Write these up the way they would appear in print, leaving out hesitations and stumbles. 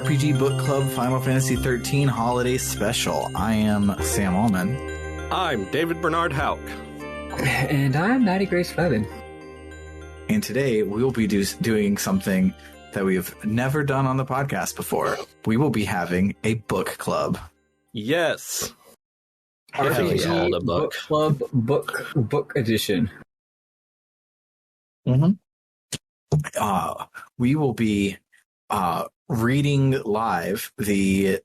RPG Book Club Final Fantasy XIII Holiday Special. I am Sam Allman. I'm David Bernard Houck. And I'm Maddie Grace Flevin. And today we will be doing something that we have never done on the podcast before. We will be having a book club. Yes. RPG Book Club Book Edition. Mm-hmm. We will be reading live the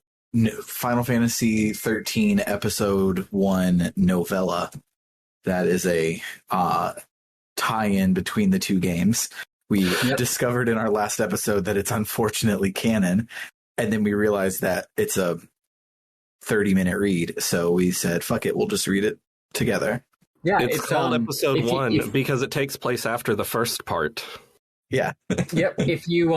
Final Fantasy XIII Episode 1 novella. That is a tie-in between the two games. We discovered in our last episode that it's unfortunately canon, and then we realized that it's a 30-minute read, so we said, fuck it, we'll just read it together. Yeah, it's called Episode 1 because it takes place after the first part. Yeah. Yep. If you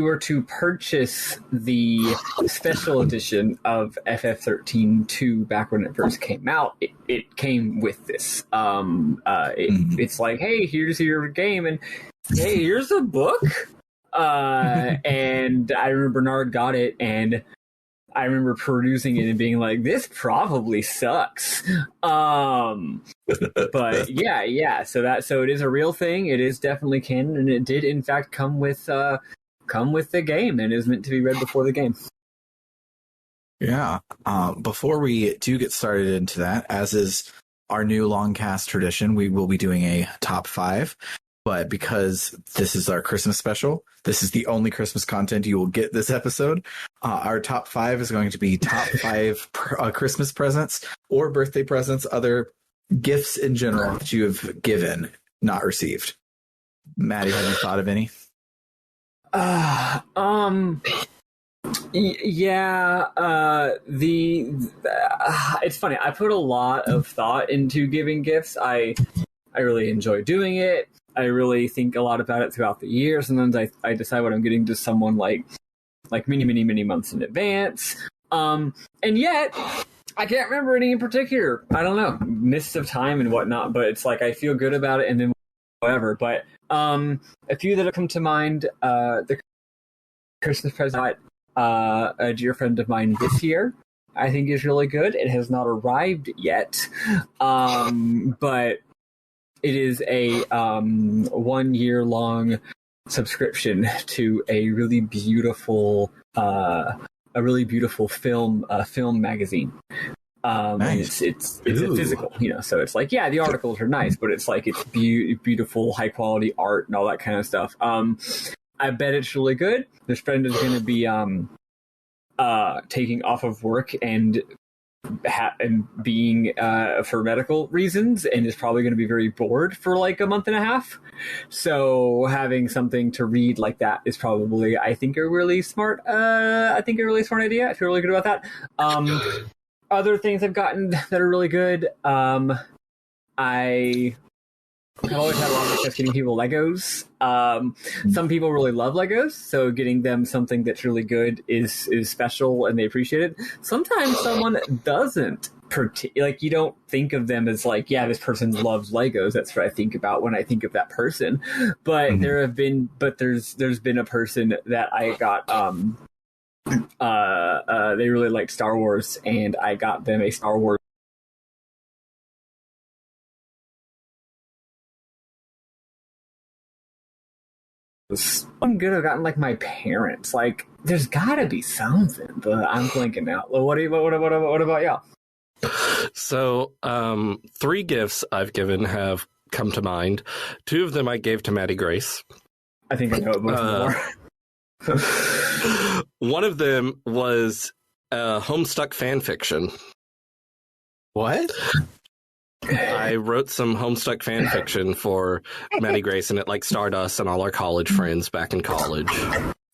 were to purchase the special edition of FF XIII-2 back when it first came out, it came with this. It's like, hey, here's your game, and hey, here's a book. And I remember Bernard got it, and I remember perusing it and being like, this probably sucks. But yeah. So it is a real thing. It is definitely canon, and it did in fact come with the game, and is meant to be read before the game. Yeah. Before we do get started into that, as is our new LongCast tradition, we will be doing a top 5. But because this is our Christmas special, this is the only Christmas content you will get this episode. Our top 5 is going to be top 5 Christmas presents or birthday presents, other gifts in general that you have given, not received. Maddie, have you thought of any? It's funny. I put a lot of thought into giving gifts. I really enjoy doing it. I really think a lot about it throughout the year. Sometimes I decide what I'm getting to someone like many months in advance. And yet I can't remember any in particular. I don't know, mists of time and whatnot, but it's like I feel good about it and then whatever. But a few that have come to mind, the Christmas present a dear friend of mine this year, I think is really good. It has not arrived yet. But it is a 1 year long subscription to a really beautiful film magazine. Nice. It's a physical, so it's like, yeah, the articles are nice, but it's like it's beautiful, high quality art and all that kind of stuff. I bet it's really good. This friend is going to be taking off of work and being for medical reasons, and is probably going to be very bored for like a month and a half. So having something to read like that is probably, I think, a really smart idea. I feel really good about that. Other things I've gotten that are really good. I've always had a lot of success getting people Legos. Some people really love Legos, so getting them something that's really good is special, and they appreciate it. Sometimes someone doesn't. You don't think of them as like, yeah, this person loves Legos. That's what I think about when I think of that person. But there's been a person that I got. They really liked Star Wars, and I got them a Star Wars. I'm good. I've gotten like my parents. Like, there's got to be something, but I'm blanking out. What about y'all? So, 3 gifts I've given have come to mind. 2 of them I gave to Maddie Grace. I think I know it more. One of them was Homestuck fan fiction. What? I wrote some Homestuck fan fiction for Maddie Grace, and it like starred us and all our college friends back in college.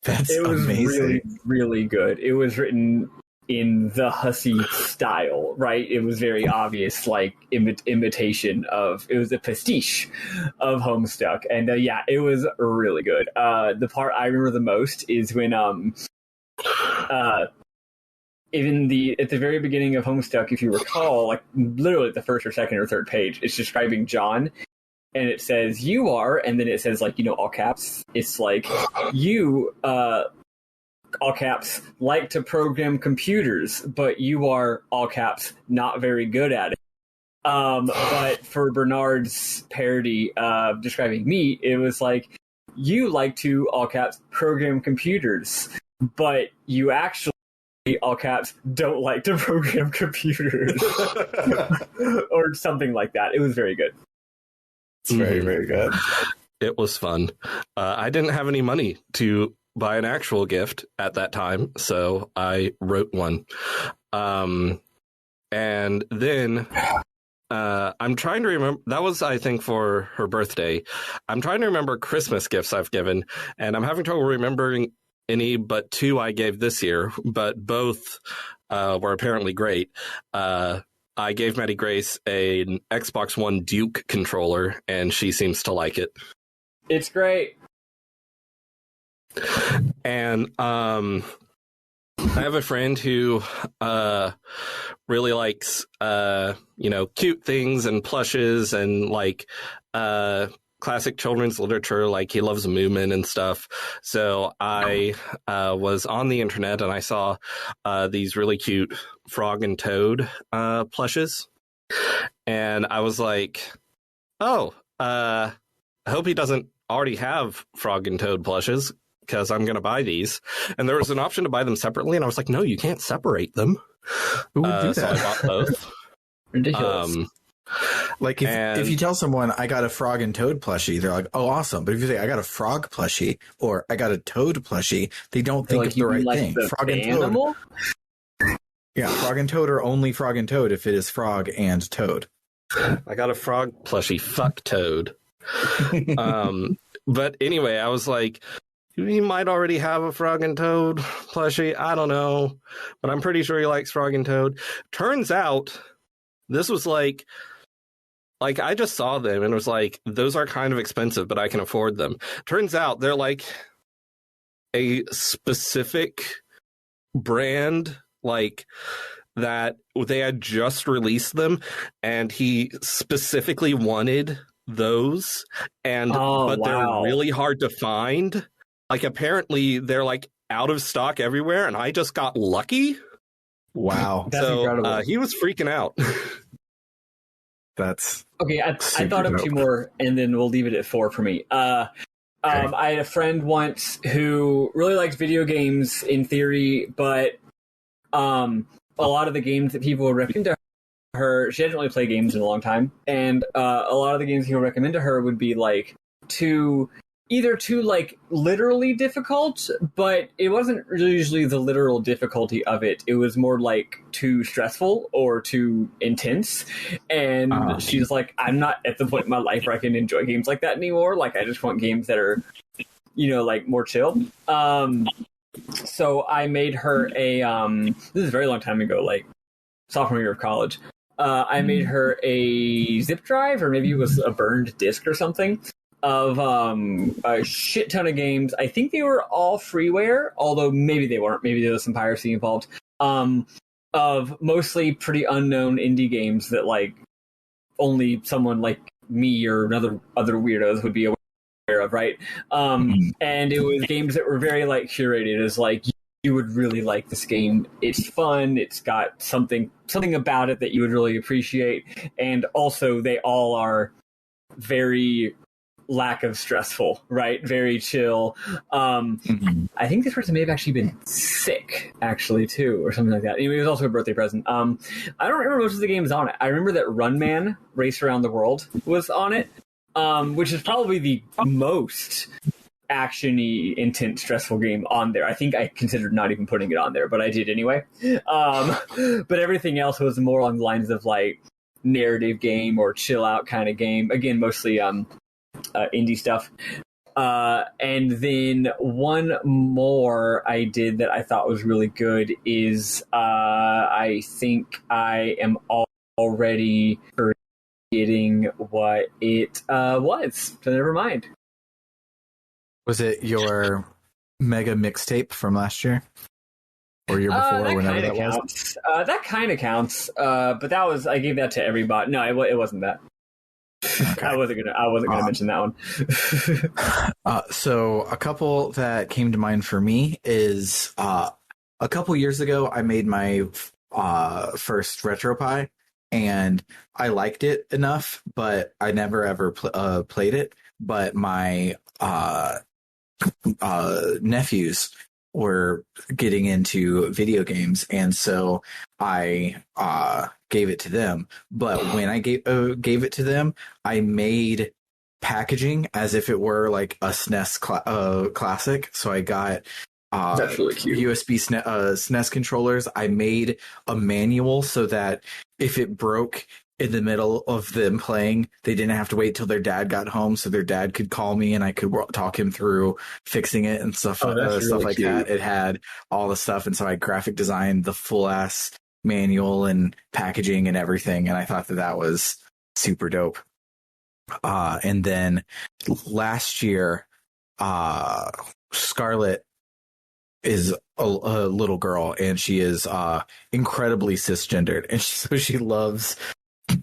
It was amazing. Really, really good. It was written in the Hussey style, right? It was very obvious, like imitation of. It was a pastiche of Homestuck, and it was really good. The part I remember the most is when at the very beginning of Homestuck, if you recall, like literally the first or second or third page, it's describing John, and it says "you are," and then it says like all caps. It's like you all caps, like to program computers, but you are, all caps, not very good at it. But for Bernard's parody describing me, it was like, you like to, all caps, program computers, but you actually, all caps, don't like to program computers. Or something like that. It was very good. It's very, very good. It was fun. I didn't have any money to buy an actual gift at that time, so I wrote one. And then I'm trying to remember, that was, I think, for her birthday. I'm trying to remember Christmas gifts I've given, and I'm having trouble remembering any but two I gave this year, but both were apparently great. I gave Maddie Grace an Xbox One Duke controller, and she seems to like it. It's great. And I have a friend who really likes, cute things and plushes and like classic children's literature. Like he loves Moomin and stuff. So I was on the internet and I saw these really cute Frog and Toad plushes. And I was like, oh, I hope he doesn't already have Frog and Toad plushes, because I'm going to buy these. And there was an option to buy them separately, and I was like, no, you can't separate them. Who would do that? So I bought both. Ridiculous. Like if you tell someone I got a Frog and Toad plushie, they're like, oh, awesome. But if you say I got a Frog plushie or I got a Toad plushie, they don't think like, it's the right thing. Frog and Toad. Yeah, Frog and Toad are only Frog and Toad if it is Frog and Toad. I got a Frog plushie. Fuck Toad. But anyway, I was like, he might already have a Frog and Toad plushie. I don't know. But I'm pretty sure he likes Frog and Toad. Turns out, this was like I just saw them and was like, those are kind of expensive, but I can afford them. Turns out they're like a specific brand, like that they had just released them, and he specifically wanted those, and but they're really hard to find. Like apparently they're like out of stock everywhere, and I just got lucky. Wow. That's incredible. He was freaking out. That's okay. I thought of two more, and then we'll leave it at 4 for me. I had a friend once who really liked video games in theory, but a lot of the games that people would recommend to her, she hadn't really played games in a long time, and a lot of the games he would recommend to her would be like either too like literally difficult, but it wasn't usually the literal difficulty of it. It was more like too stressful or too intense. And she's like, I'm not at the point in my life where I can enjoy games like that anymore. Like I just want games that are, like more chill. So I made her a this is a very long time ago, like sophomore year of college. I made her a zip drive, or maybe it was a burned disc or something, of a shit ton of games. I think they were all freeware, although maybe they weren't. Maybe there was some piracy involved. Of mostly pretty unknown indie games that like only someone like me or other weirdos would be aware of, right? And it was games that were very like curated as like, you would really like this game. It's fun. It's got something about it that you would really appreciate. And also they all are very lack of stressful, right? Very chill. I think this person may have actually been sick, actually, too, or something like that. Anyway, it was also a birthday present. I don't remember most of the games on it. I remember that Run Man, Race Around the World, was on it, which is probably the most action-y, intense, stressful game on there. I think I considered not even putting it on there, but I did anyway. But everything else was more along the lines of, like, narrative game or chill-out kind of game. Again, mostly indie stuff. And then one more I did that I thought was really good is I think I am already forgetting what it was, so never mind. Was it your mega mixtape from last year? Or year before, whenever that was? That kind of counts. But that was, I gave that to everybody. No, it wasn't that. Okay. I wasn't gonna mention that one. So a couple that came to mind for me is a couple years ago I made my first RetroPie, and I liked it enough, but I never ever played it. But my nephews were getting into video games, and so I gave it to them. But when I gave it to them, I made packaging as if it were like a SNES classic. So I got That's really cute. USB SNES controllers. I made a manual so that if it broke in the middle of them playing, they didn't have to wait till their dad got home, so their dad could call me and I could talk him through fixing it and stuff, Oh, that's stuff really like cute. that. It had all the stuff, and so I graphic designed the full ass manual and packaging and everything, and I thought that was super dope. And then last year, Scarlett is a little girl, and she is incredibly cisgendered, and so she loves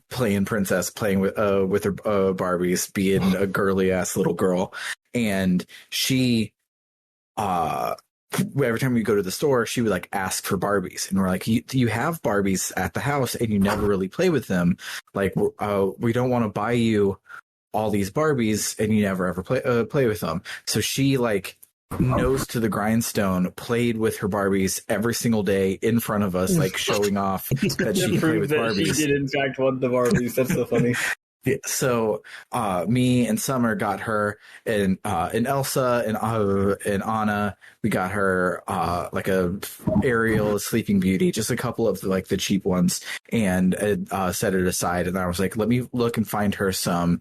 playing princess, playing with her Barbies, being a girly ass little girl. And she every time we go to the store, she would like ask for Barbies, and we're like, you have Barbies at the house and you never really play with them. Like, we don't want to buy you all these Barbies and you never ever play with them. So she like nose to the grindstone played with her Barbies every single day in front of us, like showing off that she played with Barbies. She did in fact want the Barbies. That's so funny. So me and Summer got her, and Elsa and Anna, we got her like a Ariel, a Sleeping Beauty, just a couple of like the cheap ones, and set it aside. And I was like, let me look and find her some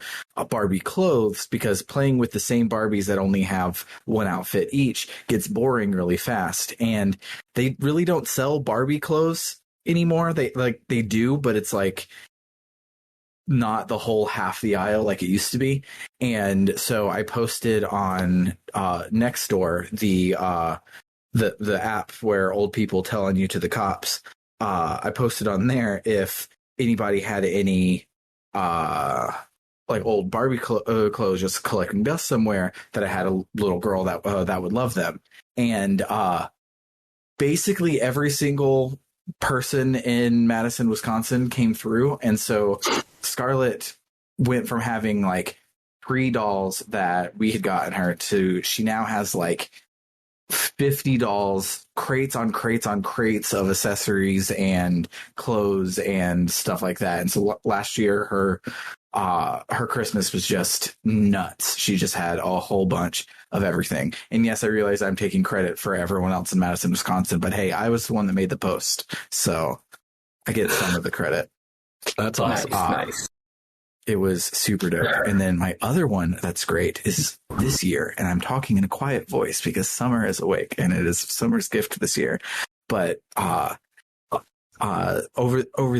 Barbie clothes, because playing with the same Barbies that only have one outfit each gets boring really fast. And they really don't sell Barbie clothes anymore. They do, but it's like not the whole half the aisle like it used to be. And so I posted on Nextdoor, the app where old people tell on you to the cops. I posted on there if anybody had any like old Barbie clothes just collecting dust somewhere, that I had a little girl that would love them. And basically every single person in Madison, Wisconsin came through. And so Scarlett went from having like 3 dolls that we had gotten her to she now has like 50 dolls, crates on crates on crates of accessories and clothes and stuff like that. And so last year her Christmas was just nuts. She just had a whole bunch of everything. And yes, I realize I'm taking credit for everyone else in Madison, Wisconsin, but hey, I was the one that made the post, so I get some of the credit. That's awesome. Nice. It was super dope. And then my other one that's great is this year, and I'm talking in a quiet voice because Summer is awake and it is Summer's gift this year. But over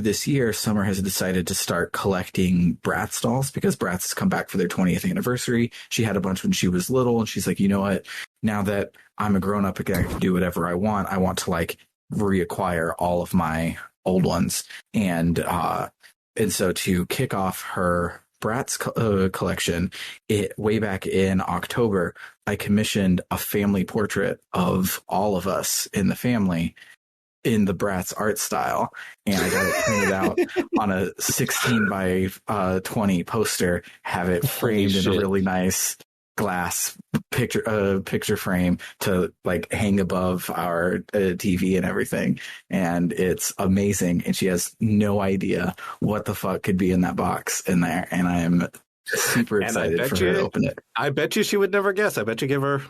this year, Summer has decided to start collecting Bratz dolls, because Bratz has come back for their 20th anniversary. She had a bunch when she was little, and she's like, you know what? Now that I'm a grown up again, I can do whatever I want to like reacquire all of my old ones. And so to kick off her Bratz collection, way back in October, I commissioned a family portrait of all of us in the family in the Bratz art style, and I got it printed out on a 16 by 20 poster, have it framed in a really nice glass picture frame to like hang above our TV and everything. And it's amazing, and she has no idea what the fuck could be in that box in there, and I am super excited for her to open it. I bet you she would never guess. I bet you give her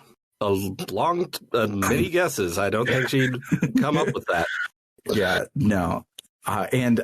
many guesses. I don't think she'd come up with that. Yeah, no. And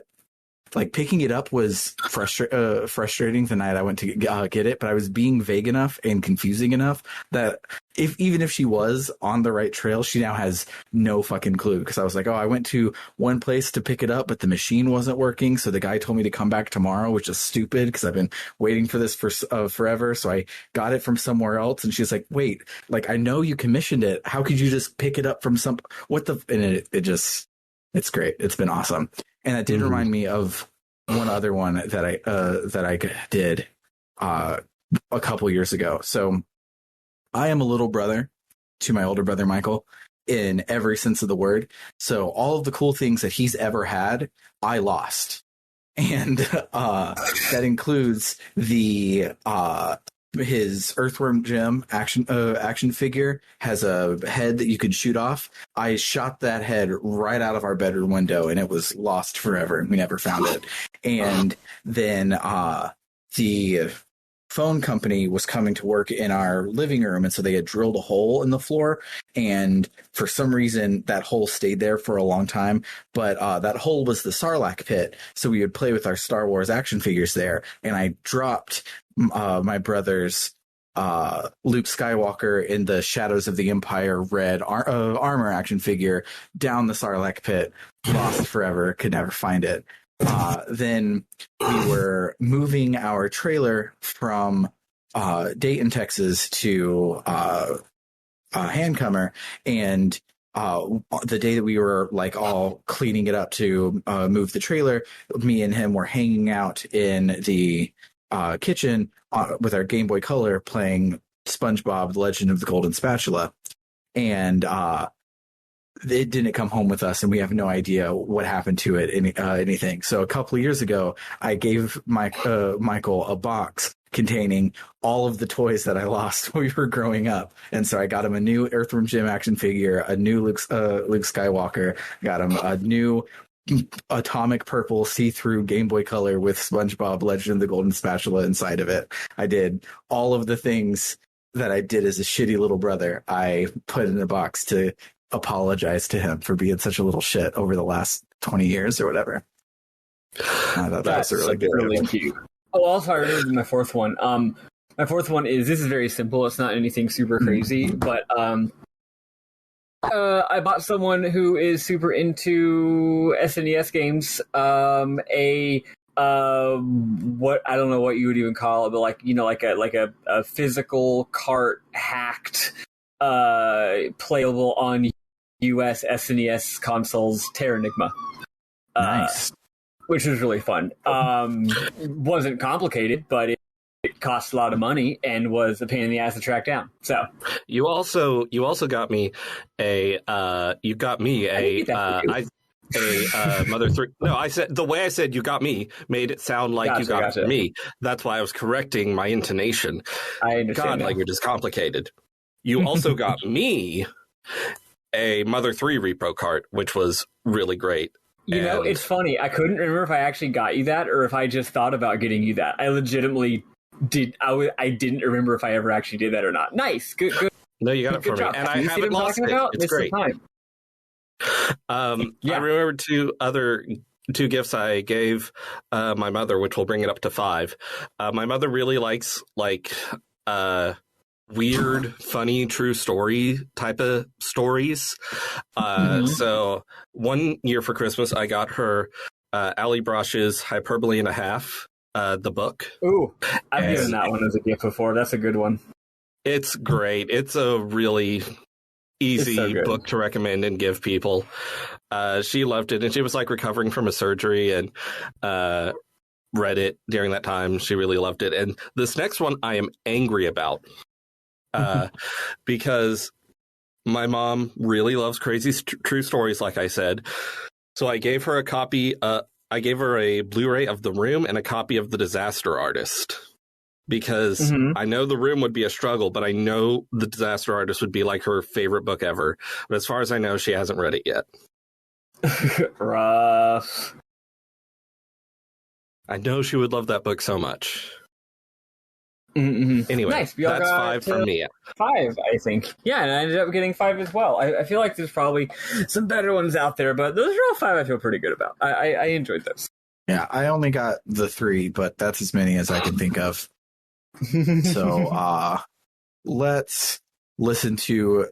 like picking it up was frustrating the night I went to get it, but I was being vague enough and confusing enough that even if she was on the right trail, she now has no fucking clue. Because I was like, oh, I went to one place to pick it up, but the machine wasn't working, so the guy told me to come back tomorrow, which is stupid because I've been waiting for this for forever. So I got it from somewhere else, and she's like, wait, like I know you commissioned it. How could you just pick it up from and it's great. It's been awesome. And that did remind me of one other one that I did a couple years ago. So I am a little brother to my older brother Michael in every sense of the word. So all of the cool things that he's ever had, I lost. And that includes the his Earthworm Jim action figure has a head that you could shoot off. I shot that head right out of our bedroom window, and it was lost forever. We never found it. And then the phone company was coming to work in our living room, and so they had drilled a hole in the floor, and for some reason that hole stayed there for a long time, but that hole was the Sarlacc pit, so we would play with our Star Wars action figures there, and I dropped my brother's Luke Skywalker in the Shadows of the Empire red armor action figure down the Sarlacc pit, lost forever, could never find it. Then we were moving our trailer from Dayton, Texas to Hancomer, and the day that we were like all cleaning it up to move the trailer, me and him were hanging out in the kitchen with our Game Boy Color playing SpongeBob: The Legend of the Golden Spatula, and it didn't come home with us, and we have no idea what happened to it, anything. So a couple of years ago, I gave Michael a box containing all of the toys that I lost when we were growing up. And so I got him a new Earthworm Jim action figure, a new Luke Skywalker, got him a new atomic purple see-through Game Boy Color with SpongeBob Legend of the Golden Spatula inside of it. I did all of the things that I did as a shitty little brother. I put in a box to apologize to him for being such a little shit over the last 20 years or whatever. I thought that was really cute. Oh, also I remember my fourth one. My fourth one is, this is very simple. It's not anything super crazy, but I bought someone who is super into SNES games. What, I don't know what you would even call it, but like, you know, like a physical cart hacked, playable on US SNES consoles, Terranigma. Nice. Which was really fun. Wasn't complicated, but it cost a lot of money and was a pain in the ass to track down. So you also got me a Mother 3. No, I said, the way I said you got me made it sound like you got it for me. That's why I was correcting my intonation. I understand. God, language is complicated. You also got me a Mother 3 repro cart, which was really great. You know, it's funny. I couldn't remember if I actually got you that or if I just thought about getting you that. I legitimately did. I didn't remember if I ever actually did that or not. Nice. Good. No, you got it for me. And I haven't lost it. It's great. I remember two gifts I gave my mother, which will bring it up to 5. My mother really likes weird, funny, true story type of stories. So one year for Christmas, I got her Ali Brosh's Hyperbole and a Half, the book. Ooh, I've given that one as a gift before. That's a good one. It's great. It's a really easy book to recommend and give people. She loved it, and she was like recovering from a surgery and read it during that time. She really loved it. And this next one I am angry about. Because my mom really loves crazy true stories, like I said. So I gave her a copy. I gave her a Blu-ray of The Room and a copy of The Disaster Artist. Because I know The Room would be a struggle, but I know The Disaster Artist would be like her favorite book ever. But as far as I know, she hasn't read it yet. Rough. I know she would love that book so much. Mm-hmm. Anyway, nice. That's 5 from me. 5, I think. Yeah, and I ended up getting 5 as well. I feel like there's probably some better ones out there, but those are all 5 I feel pretty good about. I enjoyed those. Yeah, I only got the 3, but that's as many as I can think of. So let's listen to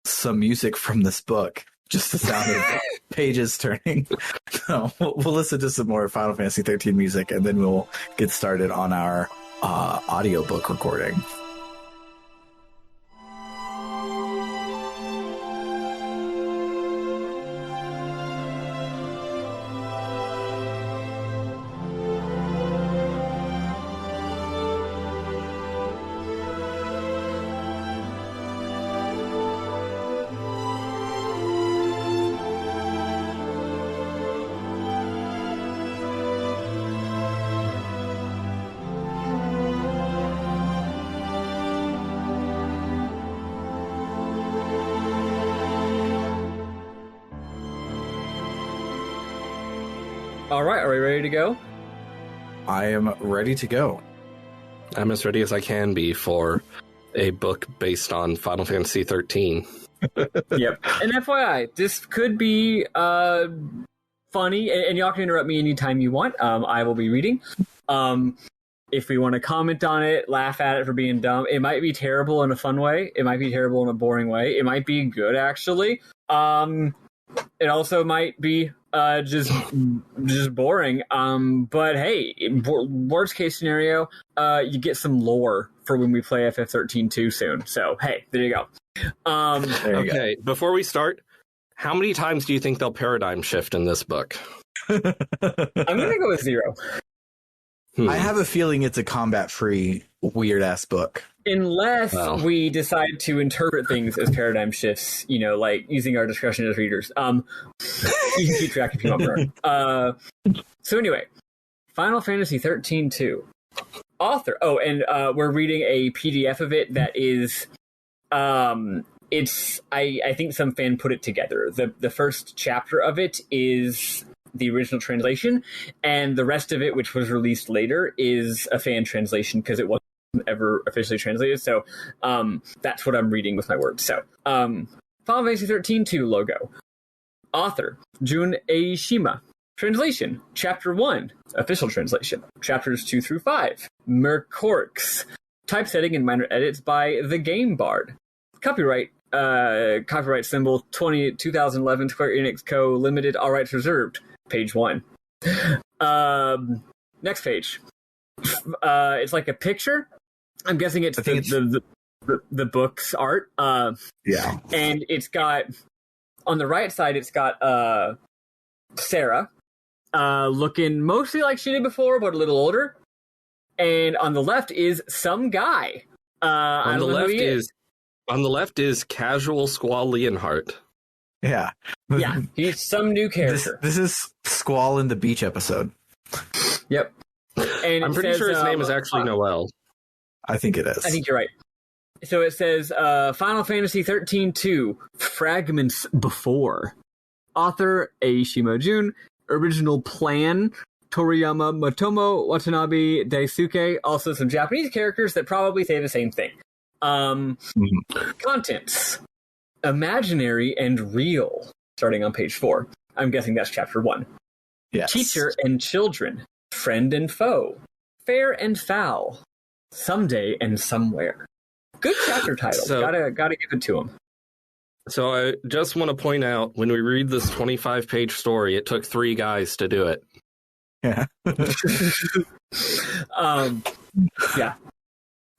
some music from this book. Just the sound of pages turning. So we'll listen to some more Final Fantasy XIII music, and then we'll get started on our audiobook recording. All right, are we ready to go? I am ready to go. I'm as ready as I can be for a book based on Final Fantasy XIII. Yep. And FYI, this could be funny, and y'all can interrupt me anytime you want. I will be reading. If we want to comment on it, laugh at it for being dumb, it might be terrible in a fun way. It might be terrible in a boring way. It might be good, actually. It also might be just boring. But hey, worst case scenario, you get some lore for when we play FF13-2 soon. So hey, there you go. Okay, before we start, how many times do you think they'll paradigm shift in this book? I'm gonna go with 0. I have a feeling it's a combat-free, weird-ass book. Unless we decide to interpret things as paradigm shifts, like using our discretion as readers. You can keep track if you want, Bernard. So anyway, Final Fantasy XIII-2. Author. Oh, and we're reading a PDF of it that is... it's... I think some fan put it together. The first chapter of it is the original translation, and the rest of it, which was released later, is a fan translation because it wasn't ever officially translated. So that's what I'm reading with my words. So Final Fantasy XIII-2 logo. Author Jun Aishima. Translation Chapter 1 official translation. Chapters 2 through 5 Mercorks. Typesetting and minor edits by The Game Bard. Copyright symbol 2011 Square Enix Co. Limited. All rights reserved. Page 1. Next page. It's like a picture. I'm guessing it's the book's art. Yeah. And it's got, on the right side, it's got Sarah looking mostly like she did before, but a little older. And on the left is some guy. On the left is casual Squall Leonhardt. Yeah. Yeah, he's some new character. This is Squall in the beach episode. Yep. And I'm pretty sure his name is actually Noel. I think it is. I think you're right. So it says Final Fantasy XIII-2 Fragments Before. Author Aishima Jun. Original plan Toriyama Motomo Watanabe Daisuke. Also some Japanese characters that probably say the same thing. Contents. Imaginary and real. Starting on page 4. I'm guessing that's chapter 1. Yes. Teacher and children. Friend and foe. Fair and foul. Someday and somewhere. Good chapter title. So, gotta give it to him. So I just want to point out, when we read this 25-page story, it took 3 guys to do it. Yeah. Yeah.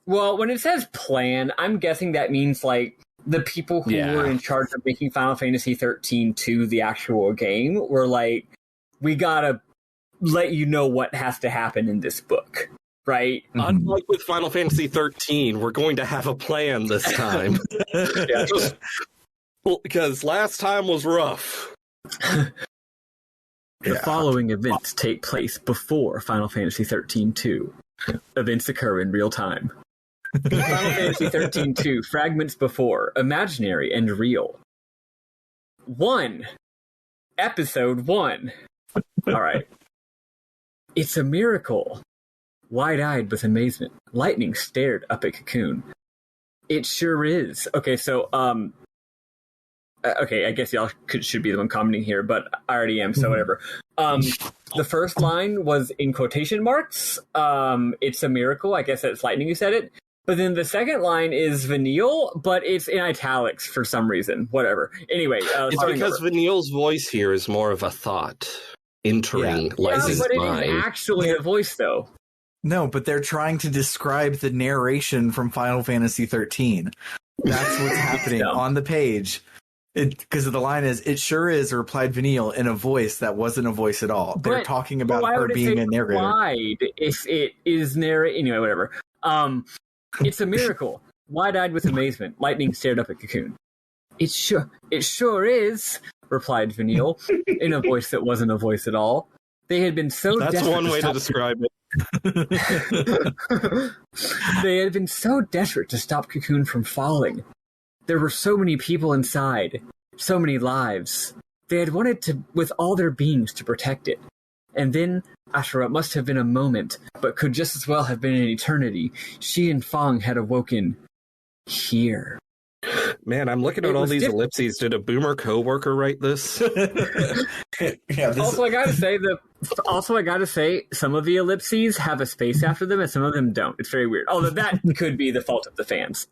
Well, when it says plan, I'm guessing that means like the people who were in charge of making Final Fantasy XIII-2 the actual game were like, we gotta let you know what has to happen in this book, right? Unlike with Final Fantasy XIII, we're going to have a plan this time. Yeah. Because last time was rough. The following events take place before Final Fantasy XIII-2. Events occur in real time. Final Fantasy XIII-2 Fragments Before. Imaginary and real. 1. Episode 1. All right. It's a miracle. Wide-eyed with amazement, Lightning stared up at Cocoon. It sure is. Okay, so, okay, I guess y'all should be the one commenting here, but I already am, so whatever. The first line was in quotation marks. It's a miracle. I guess that's Lightning who said it. But then the second line is Vanille, but it's in italics for some reason. Whatever. Anyway, it's because Vanille's voice here is more of a thought entering Lightning's but mind. It is actually a voice, though. No, but they're trying to describe the narration from Final Fantasy XIII. That's what's happening on the page. Because the line is, it sure is, replied Vanille in a voice that wasn't a voice at all. They're talking about her being a narrator. If it is narrated, anyway, whatever. It's a miracle. Wide-eyed with amazement, Lightning stared up at Cocoon. It sure is, replied Vanille in a voice that wasn't a voice at all. They had been so That's desperate one way to describe it. They had been so desperate to stop Cocoon from falling. There were so many people inside, so many lives. They had wanted to, with all their beings, to protect it. And then, after what must have been a moment, but could just as well have been an eternity, she and Fong had awoken here. Man, I'm looking at all these ellipses. Did a boomer coworker write this? Also, I gotta say, some of the ellipses have a space after them, and some of them don't. It's very weird. Although that could be the fault of the fans.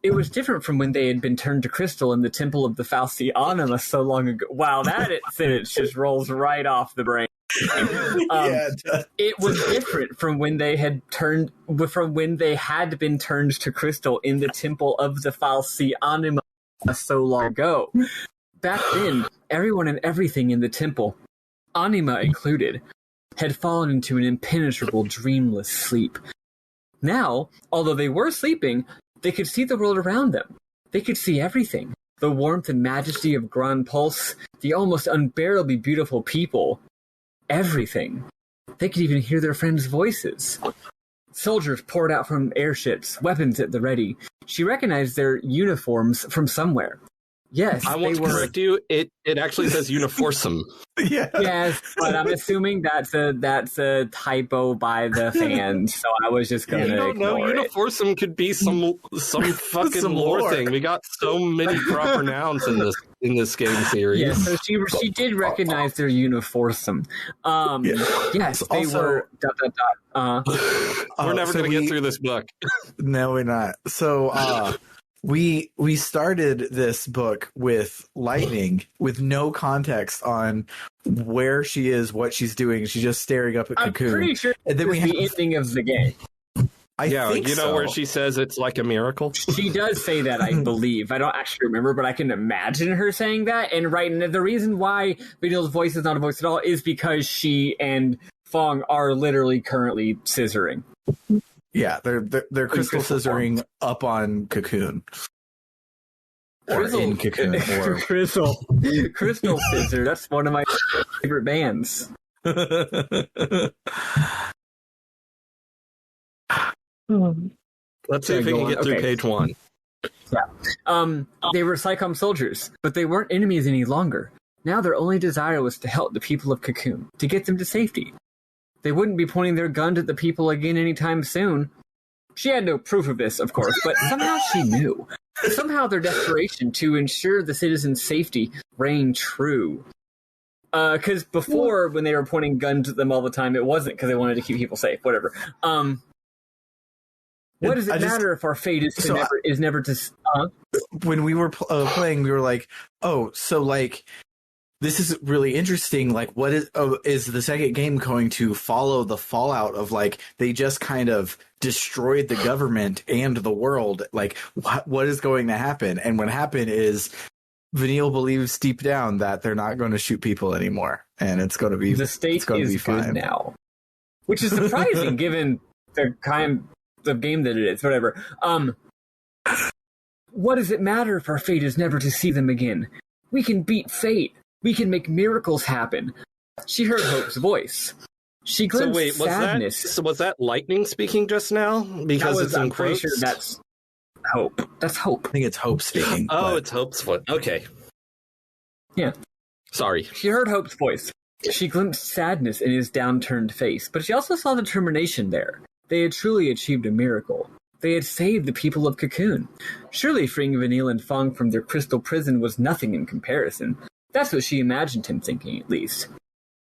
It was different from when they had been turned to crystal in the Temple of the Falsi Anima so long ago. Wow, that sentence just rolls right off the brain. It was different from when they had been turned to crystal in the Temple of the Falsi Anima so long ago. Back then, everyone and everything in the temple, Anima included, had fallen into an impenetrable, dreamless sleep. Now, although they were sleeping, they could see the world around them. They could see everything. The warmth and majesty of Grand Pulse, the almost unbearably beautiful people. Everything. They could even hear their friends' voices. Soldiers poured out from airships, weapons at the ready. She recognized their uniforms from somewhere. Yes, I want to correct you. It actually says uniforsum. Yes, but I'm assuming that's a typo by the fans, so I was just going to ignore it. Uniforsum could be some fucking some lore thing. We got so many proper nouns in this game series. Yeah, so she did recognize their uniforsum. Yes, they also, were. We're never going to get through this book. No, we're not. So. We started this book with Lightning with no context on where she is, what she's doing. She's just staring up at Cocoon. I'm pretty sure and then we have the ending of the game. Where she says it's like a miracle? She does say that, I believe. I don't actually remember, but I can imagine her saying that. And the reason why Vanille's voice is not a voice at all is because she and Fong are literally currently scissoring. Yeah, they're crystal scissoring up on Cocoon. Or in Cocoon. Or... Crystal Scissor. That's one of my favorite bands. Let's see if we can get through page 1. Yeah. They were Psychom soldiers, but they weren't enemies any longer. Now their only desire was to help the people of Cocoon, to get them to safety. They wouldn't be pointing their gun at the people again anytime soon. She had no proof of this, of course, but somehow she knew. Somehow their desperation to ensure the citizens' safety rang true. Because before, when they were pointing guns at them all the time, it wasn't because they wanted to keep people safe. Whatever. What does it matter if our fate is never to... When we were playing, we were like, oh, so like... This is really interesting. Like, what is the second game going to follow the fallout of, like, they just kind of destroyed the government and the world? Like, what is going to happen? And what happened is Vanille believes deep down that they're not going to shoot people anymore, and it's going to be the state is good now, which is surprising given the kind of game that it is. Whatever. What does it matter if our fate is never to see them again? We can beat fate. We can make miracles happen. She heard Hope's voice. She glimpsed sadness. Was that Lightning speaking just now? Because I'm pretty sure that's Hope. That's Hope. I think it's Hope speaking. Oh, it's Hope's voice. Okay. Yeah. Sorry. She heard Hope's voice. She glimpsed sadness in his downturned face, but she also saw determination there. They had truly achieved a miracle. They had saved the people of Cocoon. Surely freeing Vanille and Fong from their crystal prison was nothing in comparison. That's what she imagined him thinking, at least.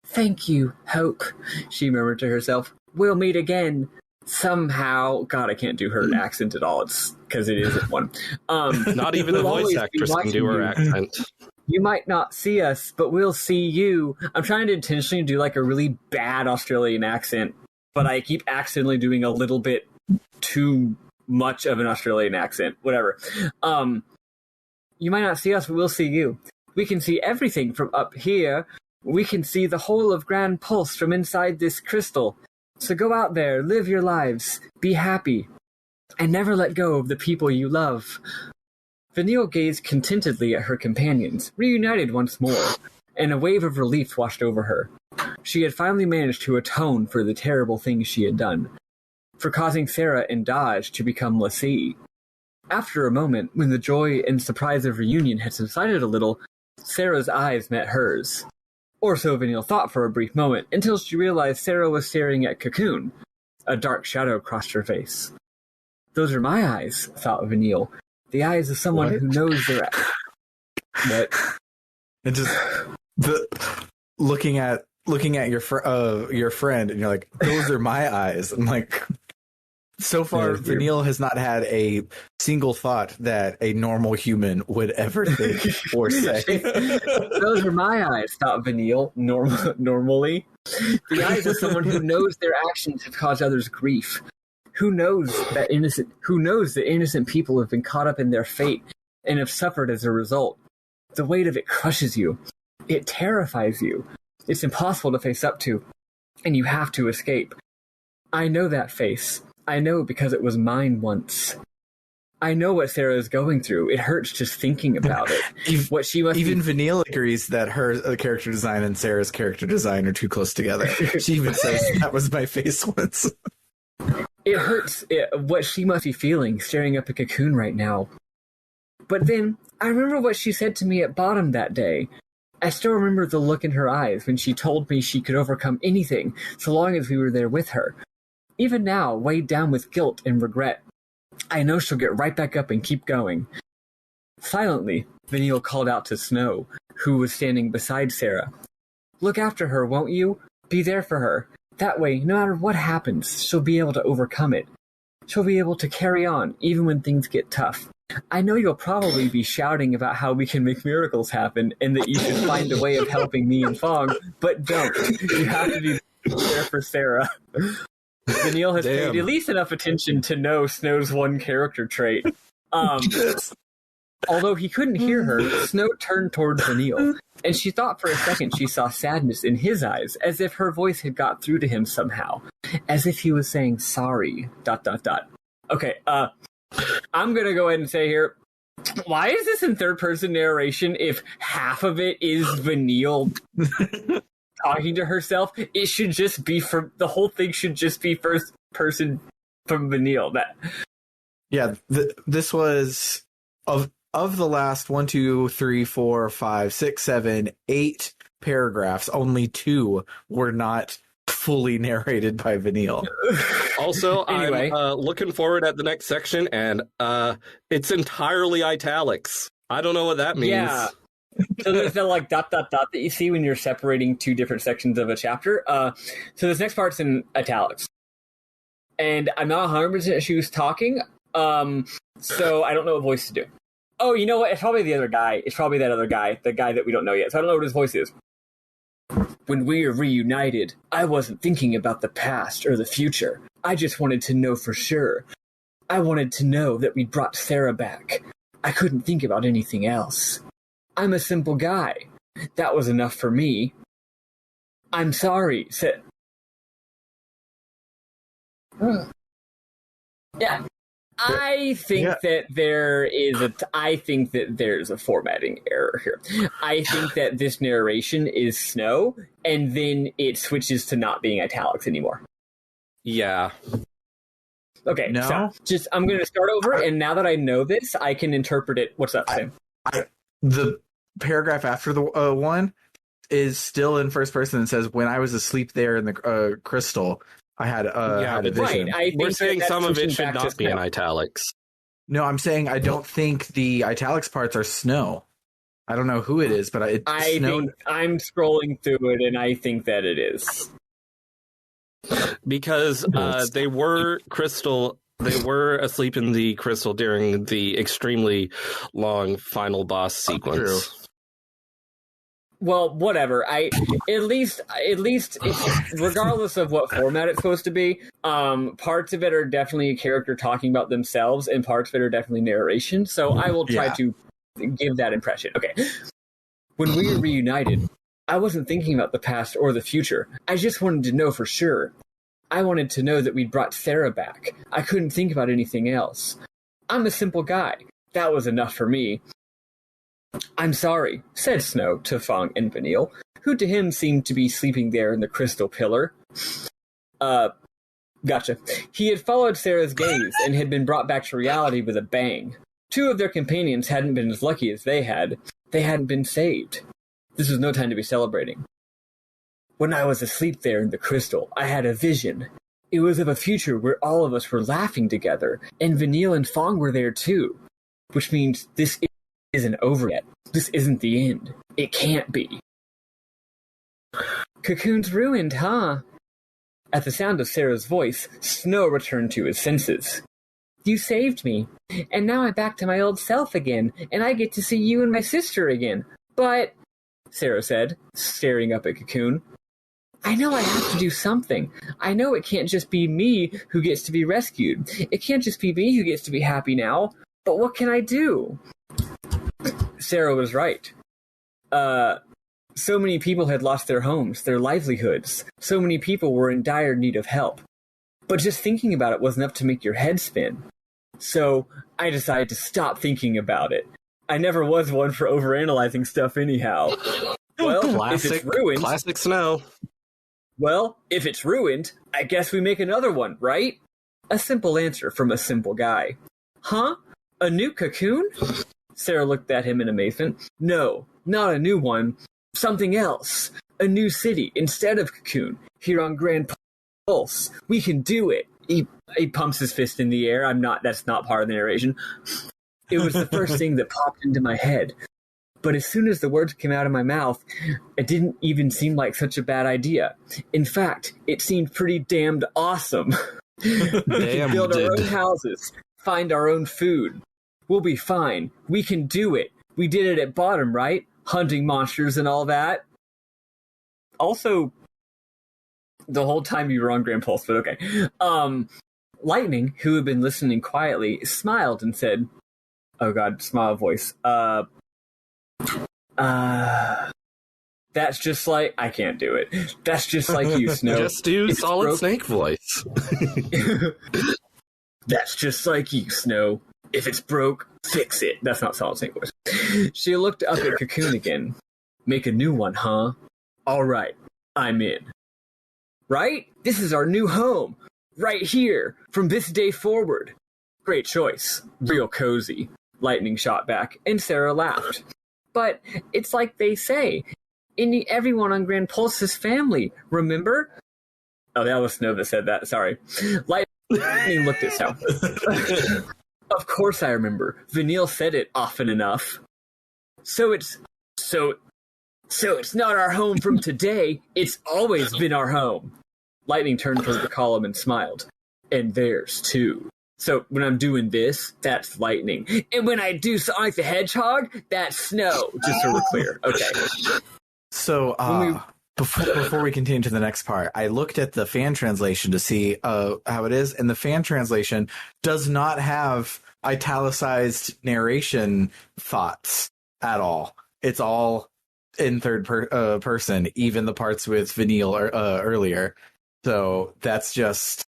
Thank you, Hope, she murmured to herself. We'll meet again. Somehow. God, I can't do her accent at all. It's because it isn't one. Not even the voice actress can do her accent. You might not see us, but we'll see you. I'm trying to intentionally do like a really bad Australian accent, but I keep accidentally doing a little bit too much of an Australian accent. Whatever. You might not see us, but we'll see you. We can see everything from up here. We can see the whole of Grand Pulse from inside this crystal. So go out there, live your lives, be happy, and never let go of the people you love. Vanille gazed contentedly at her companions, reunited once more, and a wave of relief washed over her. She had finally managed to atone for the terrible things she had done, for causing Sarah and Dodge to become lessee. After a moment, when the joy and surprise of reunion had subsided a little, Sarah's eyes met hers. Or so Vanille thought for a brief moment, until she realized Sarah was staring at Cocoon. A dark shadow crossed her face. Those are my eyes, thought Vanille. The eyes of someone who knows their... What? And just looking at your friend, and you're like, those are my eyes. I'm like, so far, Vanille has not had a single thought that a normal human would ever think or say. Those are my eyes, thought Vanille, normally. The eyes of someone who knows their actions have caused others grief. Who knows that innocent people have been caught up in their fate and have suffered as a result. The weight of it crushes you. It terrifies you. It's impossible to face up to, and you have to escape. I know that face. I know because it was mine once. I know what Sarah is going through. It hurts just thinking about it. Even Vanille agrees that her character design and Sarah's character design are too close together. She even says, that was my face once. It hurts what she must be feeling staring up at Cocoon right now. But then, I remember what she said to me at Bottom that day. I still remember the look in her eyes when she told me she could overcome anything so long as we were there with her. Even now, weighed down with guilt and regret, I know she'll get right back up and keep going. Silently, Vanille called out to Snow, who was standing beside Sarah. Look after her, won't you? Be there for her. That way, no matter what happens, she'll be able to overcome it. She'll be able to carry on, even when things get tough. I know you'll probably be shouting about how we can make miracles happen and that you should find a way of helping me and Fong, but don't. You have to be there for Sarah. Vanille has paid at least enough attention to know Snow's one character trait. Although he couldn't hear her, Snow turned towards Vanille, and she thought for a second she saw sadness in his eyes, as if her voice had got through to him somehow, as if he was saying sorry, ... Okay, I'm gonna go ahead and say here, why is this in third-person narration if half of it is Vanille talking to herself? It should just be the whole thing should just be first person from Vanille. This was of the last 1, 2, 3, 4, 5, 6, 7, 8 paragraphs, only 2 were not fully narrated by Vanille. Also, anyway. I'm looking forward at the next section, and it's entirely italics. I don't know what that means. Yeah. So there's the ... that you see when you're separating 2 different sections of a chapter. So this next part's in italics. And I'm not 100% sure who's talking, so I don't know what voice to do. Oh, you know what? It's probably the other guy. It's probably that other guy, the guy that we don't know yet. So I don't know what his voice is. When we are reunited, I wasn't thinking about the past or the future. I just wanted to know for sure. I wanted to know that we brought Sarah back. I couldn't think about anything else. I'm a simple guy. That was enough for me. I'm sorry, said... Yeah. I think that there's a formatting error here. I think that this narration is Snow, and then it switches to not being italics anymore. Yeah. Okay, no? So I'm going to start over, and now that I know this, I can interpret it. What's up, Sam? The paragraph after the one is still in first person and says, when I was asleep there in the crystal, I had a vision. Right. We're saying some of it should not be in italics. No, I'm saying I don't think the italics parts are Snow. I don't know who it is, but I think I'm scrolling through it, and I think that it is. Because they were asleep in the crystal during the extremely long final boss sequence. True. Well, whatever. At least, regardless of what format it's supposed to be, parts of it are definitely a character talking about themselves, and parts of it are definitely narration. So I will try to give that impression. Okay. When we were reunited, I wasn't thinking about the past or the future. I just wanted to know for sure. I wanted to know that we'd brought Sarah back. I couldn't think about anything else. I'm a simple guy. That was enough for me. I'm sorry, said Snow to Fong and Vanille, who to him seemed to be sleeping there in the crystal pillar. Gotcha. He had followed Sarah's gaze and had been brought back to reality with a bang. 2 of their companions hadn't been as lucky as they had. They hadn't been saved. This was no time to be celebrating. When I was asleep there in the crystal, I had a vision. It was of a future where all of us were laughing together, and Vanille and Fong were there too. Which means this isn't over yet. This isn't the end. It can't be. Cocoon's ruined, huh? At the sound of Sarah's voice, Snow returned to his senses. You saved me, and now I'm back to my old self again, and I get to see you and my sister again. But, Sarah said, staring up at Cocoon, I know I have to do something. I know it can't just be me who gets to be rescued. It can't just be me who gets to be happy now. But what can I do? Sarah was right. So many people had lost their homes, their livelihoods. So many people were in dire need of help. But just thinking about it was enough to make your head spin. So I decided to stop thinking about it. I never was one for overanalyzing stuff anyhow. Well, if it's ruined... Classic Snow. Well, if it's ruined, I guess we make another one, right? A simple answer from a simple guy. Huh? A new Cocoon? Sarah looked at him in amazement. No, not a new one. Something else. A new city instead of Cocoon. Here on Grand Pulse. We can do it. He pumps his fist in the air. That's not part of the narration. It was the first thing that popped into my head. But as soon as the words came out of my mouth, it didn't even seem like such a bad idea. In fact, it seemed pretty damned awesome. We can build our own houses, find our own food. We'll be fine. We can do it. We did it at Bottom, right? Hunting monsters and all that. Also, the whole time you were on Grand Pulse, but okay. Lightning, who had been listening quietly, smiled and said, oh god, smile voice. That's just like... I can't do it. That's just like you, Snow. Just do Solid Snake voice. That's just like you, Snow. If it's broke, fix it. That's not Solid Snake voice. She looked up at Cocoon again. Make a new one, huh? All right, I'm in. Right? This is our new home. Right here, from this day forward. Great choice. Real cozy. Lightning shot back, and Sarah laughed. But it's like they say, everyone on Grand Pulse is family, remember? Oh, that was Snow that said that, sorry. Lightning looked at South. Of course I remember. Vanille said it often enough. So it's not our home from today. It's always been our home. Lightning turned toward the column and smiled. And theirs, too. So when I'm doing this, that's Lightning. And when I do Sonic the Hedgehog, that's Snow. Just so we're clear. Okay. So before we continue to the next part, I looked at the fan translation to see how it is, and the fan translation does not have italicized narration thoughts at all. It's all in third person, even the parts with Vanille earlier. So that's just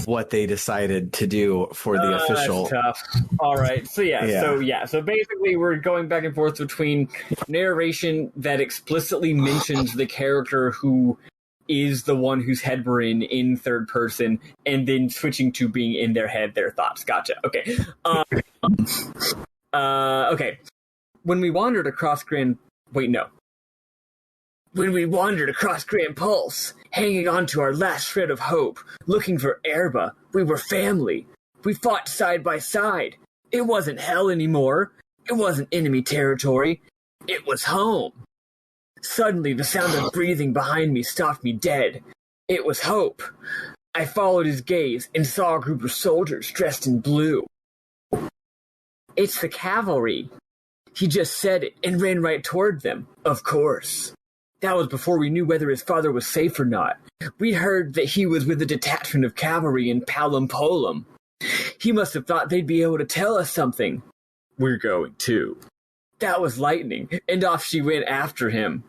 what they decided to do for the official. That's tough. All right. So So basically we're going back and forth between narration that explicitly mentions the character who is the one whose head we're in third person, and then switching to being in their head, their thoughts. Gotcha. Okay. Okay. When we wandered across Grand Pulse, hanging on to our last shred of hope, looking for Erba, we were family. We fought side by side. It wasn't hell anymore. It wasn't enemy territory. It was home. Suddenly, the sound of breathing behind me stopped me dead. It was Hope. I followed his gaze and saw a group of soldiers dressed in blue. It's the cavalry. He just said it and ran right toward them, of course. That was before we knew whether his father was safe or not. We heard that he was with a detachment of cavalry in Palum Polum. He must have thought they'd be able to tell us something. We're going too. That was Lightning, and off she went after him.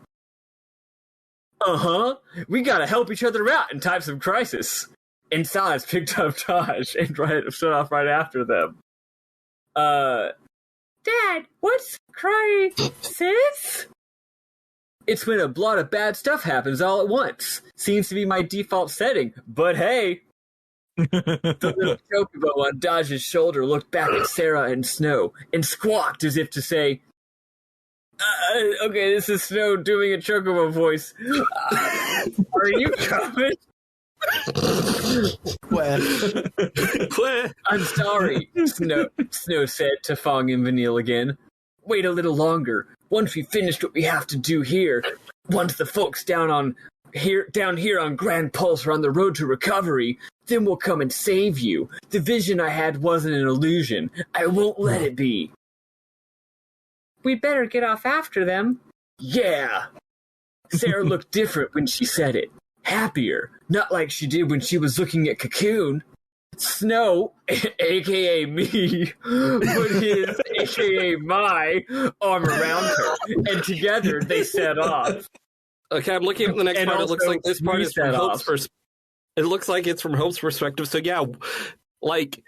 Uh-huh. We gotta help each other out in times of crisis. And Saz picked up Taj and stood off right after them. Dad, what's crisis? It's when a lot of bad stuff happens all at once. Seems to be my default setting, but hey. The little chocobo on Dodge's shoulder looked back at Sarah and Snow and squawked as if to say, Okay, this is Snow doing a chocobo voice. Are you coming? I'm sorry, Snow said to Fong and Vanille again. Wait a little longer. Once we've finished what we have to do here, once the folks down here on Grand Pulse are on the road to recovery, then we'll come and save you. The vision I had wasn't an illusion. I won't let it be. We'd better get off after them. Yeah. Sarah looked different when she said it. Happier. Not like she did when she was looking at Cocoon. Snow, a.k.a. me, put his, a.k.a. my, arm around her, and together they set off. Okay, I'm looking at the next part. It looks like this part is from Hope's perspective. It looks like it's from Hope's perspective. So yeah, like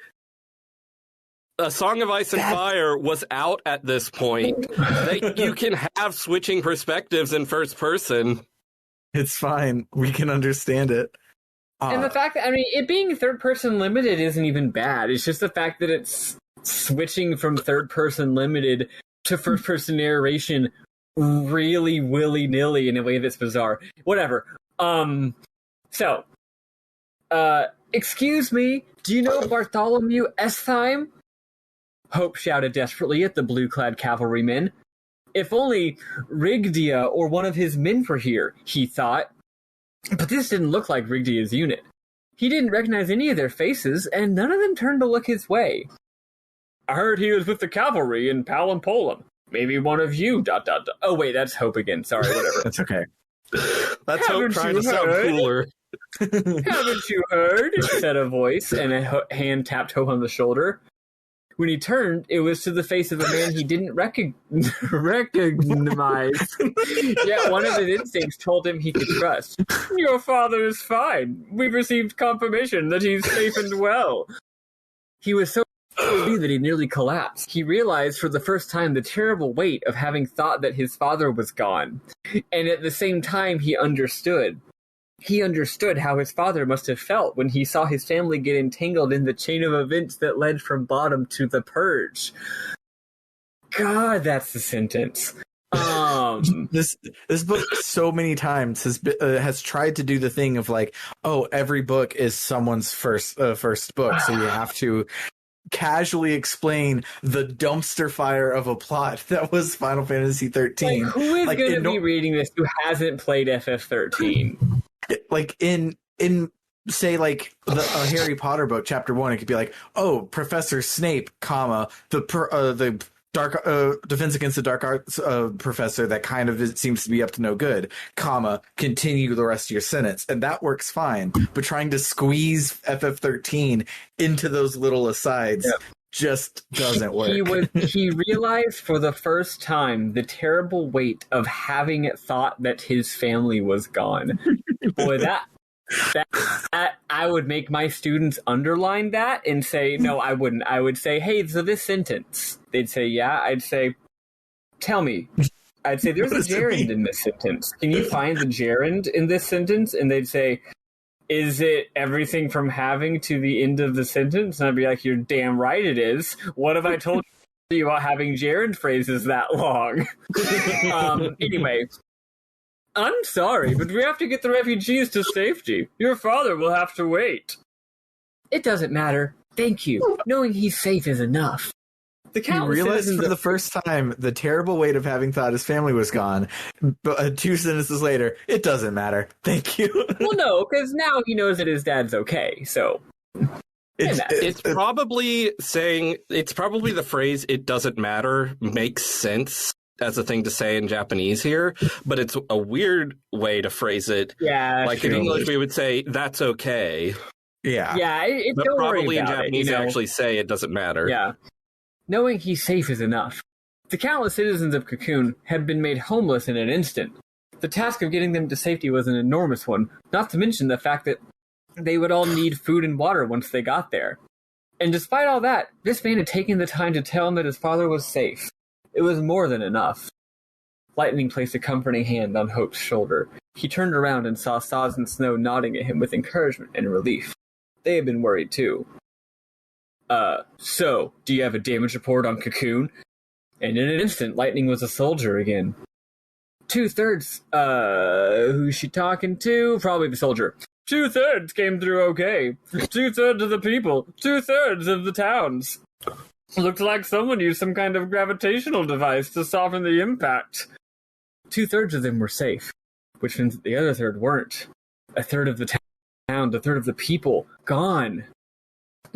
A Song of Ice and Fire was out at this point. You can have switching perspectives in first person. It's fine. We can understand it. And the fact that, it being third-person limited isn't even bad. It's just the fact that it's switching from third-person limited to first-person narration really willy-nilly in a way that's bizarre. Whatever. Excuse me, do you know Bartholomew Estheim? Hope shouted desperately at the blue-clad cavalrymen. If only Rigdia or one of his men were here, he thought. But this didn't look like Rigdia's unit. He didn't recognize any of their faces, and none of them turned to look his way. I heard he was with the cavalry in Palimpolim. Maybe one of you, ... Oh, wait, that's Hope again. Sorry, whatever. That's okay. That's Hope trying to sound cooler. Haven't you heard? Said a voice, and a hand tapped Hope on the shoulder. When he turned, it was to the face of a man he didn't recognize. Yet one of his instincts told him he could trust. Your father is fine. We've received confirmation that he's safe and well. He was so relieved that he nearly collapsed. He realized for the first time the terrible weight of having thought that his father was gone. And at the same time, he understood. He understood how his father must have felt when he saw his family get entangled in the chain of events that led from Bottom to the Purge. God, that's the sentence. This book so many times has tried to do the thing of like, oh, every book is someone's first book, so you have to casually explain the dumpster fire of a plot that was Final Fantasy XIII. Like, who is going to be reading this who hasn't played FF13? Like in say like a Harry Potter book, chapter 1, it could be like, oh, Professor Snape, comma, the dark Defense Against the Dark Arts professor that kind of seems to be up to no good, comma, continue the rest of your sentence, and that works fine. But trying to squeeze FF13 into those little asides just doesn't work. He realized for the first time the terrible weight of having thought that his family was gone. Boy, that I would make my students underline that and say, no, I wouldn't. I would say, hey, so this sentence. They'd say, yeah. I'd say, tell me. I'd say, there's a gerund in this sentence. Can you find the gerund in this sentence? And they'd say, is it everything from having to the end of the sentence? And I'd be like, you're damn right it is. What have I told you about having gerund phrases that long? Anyway, I'm sorry, but we have to get the refugees to safety. Your father will have to wait. It doesn't matter. Thank you. Knowing he's safe is enough. He realized for the first time the terrible weight of having thought his family was gone. But 2 sentences later, it doesn't matter. Thank you. Well, no, because now he knows that his dad's okay, so... It's probably the phrase, it doesn't matter, makes sense as a thing to say in Japanese here, but it's a weird way to phrase it. Yeah, like in English, we would say, that's okay. Yeah. Yeah, but don't probably worry in about Japanese, it, they actually say it doesn't matter. Yeah. Knowing he's safe is enough. The countless citizens of Cocoon had been made homeless in an instant. The task of getting them to safety was an enormous one, not to mention the fact that they would all need food and water once they got there. And despite all that, this man had taken the time to tell him that his father was safe. It was more than enough. Lightning placed a comforting hand on Hope's shoulder. He turned around and saw Saz and Snow nodding at him with encouragement and relief. They had been worried too. So, do you have a damage report on Cocoon? And in an instant, Lightning was a soldier again. 2/3, who's she talking to? Probably the soldier. 2/3 came through okay. 2/3 of the people. 2/3 of the towns. Looked like someone used some kind of gravitational device to soften the impact. 2/3 of them were safe, which means that the other third weren't. 1/3 of the town, 1/3 of the people, gone.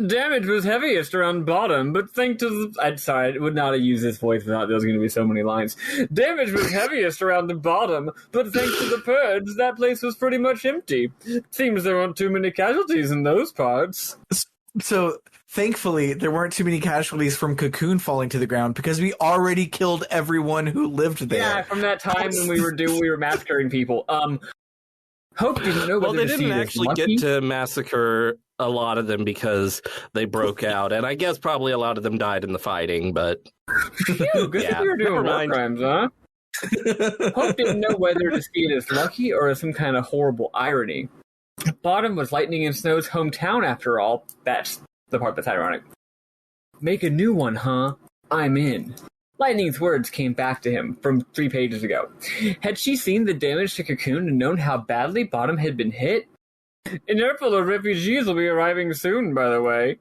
Damage was heaviest around bottom, but thanks to the... I'm sorry, I would not have used this voice without there was going to be so many lines. Damage was heaviest around the bottom, but thanks to the purge, that place was pretty much empty. Seems there weren't too many casualties in those parts. So, thankfully, there weren't too many casualties from Cocoon falling to the ground because we already killed everyone who lived there. Yeah, from that time when we were massacring people. Hope didn't know whether they didn't actually get to massacre a lot of them because they broke out, and I guess probably a lot of them died in the fighting, but... Phew, good thing we were doing war crimes, huh? Hope didn't know whether to see it as lucky or as some kind of horrible irony. Bottom was Lightning and Snow's hometown, after all. That's the part that's ironic. Make a new one, huh? I'm in. Lightning's words came back to him from 3 pages ago. Had she seen the damage to Cocoon and known how badly Bottom had been hit? An airful of refugees will be arriving soon, by the way.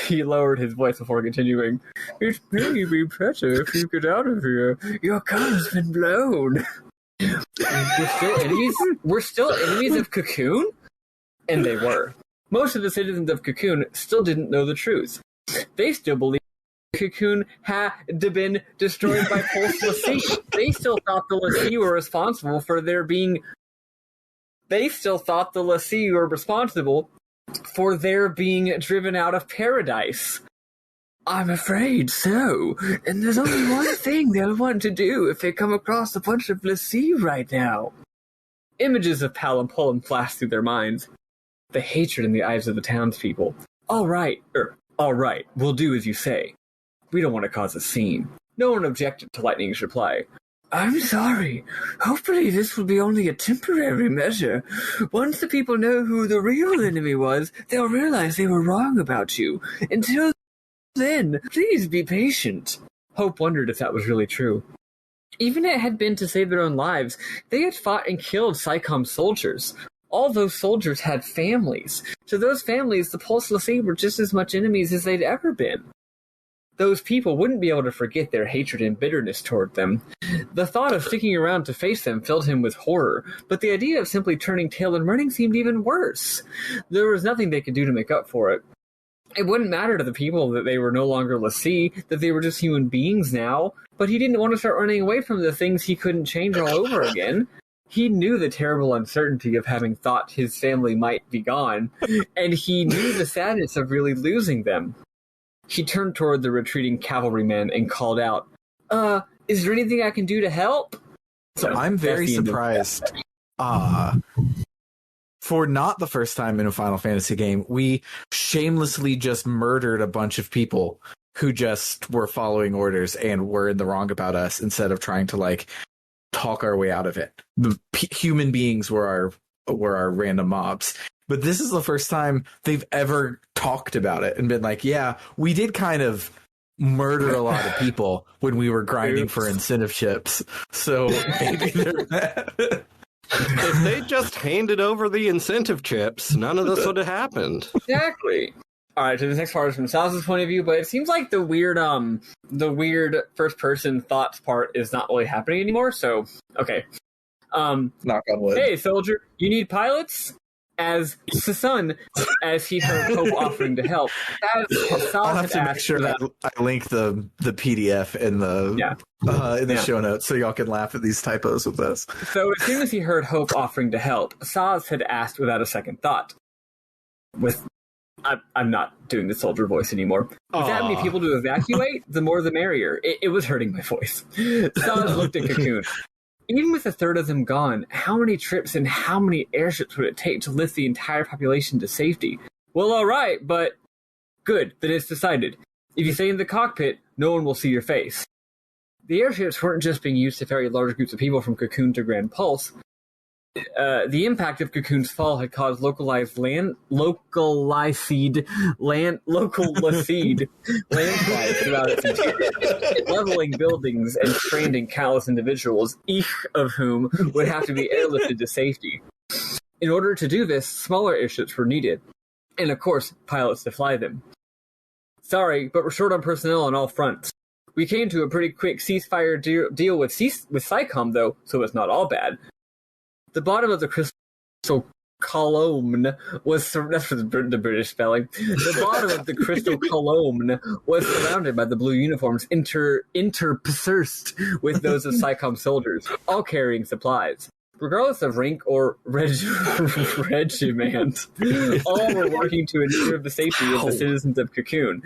He lowered his voice before continuing. It's really be better if you get out of here. Your cover's been blown. We're still enemies of Cocoon? And they were. Most of the citizens of Cocoon still didn't know the truth. They still believed Cocoon had been destroyed by Pulse Lassie. They still thought the Lassie were responsible for their being... They still thought the Lassie were responsible for their being driven out of paradise. I'm afraid so. And there's only one thing they'll want to do if they come across a bunch of Lassie right now. Images of Pal Pullum flashed through their minds. The hatred in the eyes of the townspeople. All right, we'll do as you say. We don't want to cause a scene. No one objected to Lightning's reply. I'm sorry. Hopefully this will be only a temporary measure. Once the people know who the real enemy was, they'll realize they were wrong about you. Until then, please be patient. Hope wondered if that was really true. Even if it had been to save their own lives, they had fought and killed Psycom soldiers. All those soldiers had families. To those families, the Pulse Lassie were just as much enemies as they'd ever been. Those people wouldn't be able to forget their hatred and bitterness toward them. The thought of sticking around to face them filled him with horror, but the idea of simply turning tail and running seemed even worse. There was nothing they could do to make up for it. It wouldn't matter to the people that they were no longer Lassie, that they were just human beings now, but he didn't want to start running away from the things he couldn't change all over again. He knew the terrible uncertainty of having thought his family might be gone, and he knew the sadness of really losing them. He turned toward the retreating cavalryman and called out, is there anything I can do to help? So I'm very surprised. For not the first time in a Final Fantasy game, we shamelessly just murdered a bunch of people who just were following orders and were in the wrong about us instead of trying to, talk our way out of it. The human beings were our random mobs. But this is the first time they've ever talked about it and been like, yeah, we did kind of murder a lot of people when we were grinding for incentive chips. So maybe they're mad. If they just handed over the incentive chips, none of this would have happened. Exactly. All right, so this next part is from Sal's point of view, but it seems like the weird first-person thoughts part is not really happening anymore, so, okay. Knock on wood. Hey, soldier, you need pilots? As Sasun, as he heard Hope offering to help. I'll have to make sure that I link the PDF in the show notes so y'all can laugh at these typos with us. So as soon as he heard Hope offering to help, Saz had asked without a second thought. I'm not doing the soldier voice anymore. With that many people to evacuate, the more the merrier. It was hurting my voice. Saz looked at Cocoon. Even with 1/3 of them gone, how many trips and how many airships would it take to lift the entire population to safety? Well, all right, but... Good, then it's decided. If you stay in the cockpit, no one will see your face. The airships weren't just being used to ferry large groups of people from Cocoon to Grand Pulse. the impact of Cocoon's fall had caused localized landslides throughout its interior, leveling buildings and stranding countless individuals, each of whom would have to be airlifted to safety. In order to do this, smaller airships were needed, and of course, pilots to fly them. Sorry, but we're short on personnel on all fronts. We came to a pretty quick ceasefire deal with SICOM, though, so it's not all bad. The bottom of the crystal column was that's for the British spelling. The bottom of the crystal column was surrounded by the blue uniforms, interspersed with those of SICOM soldiers, all carrying supplies. Regardless of rank or regiment, all were working to ensure the safety of the citizens of Cocoon.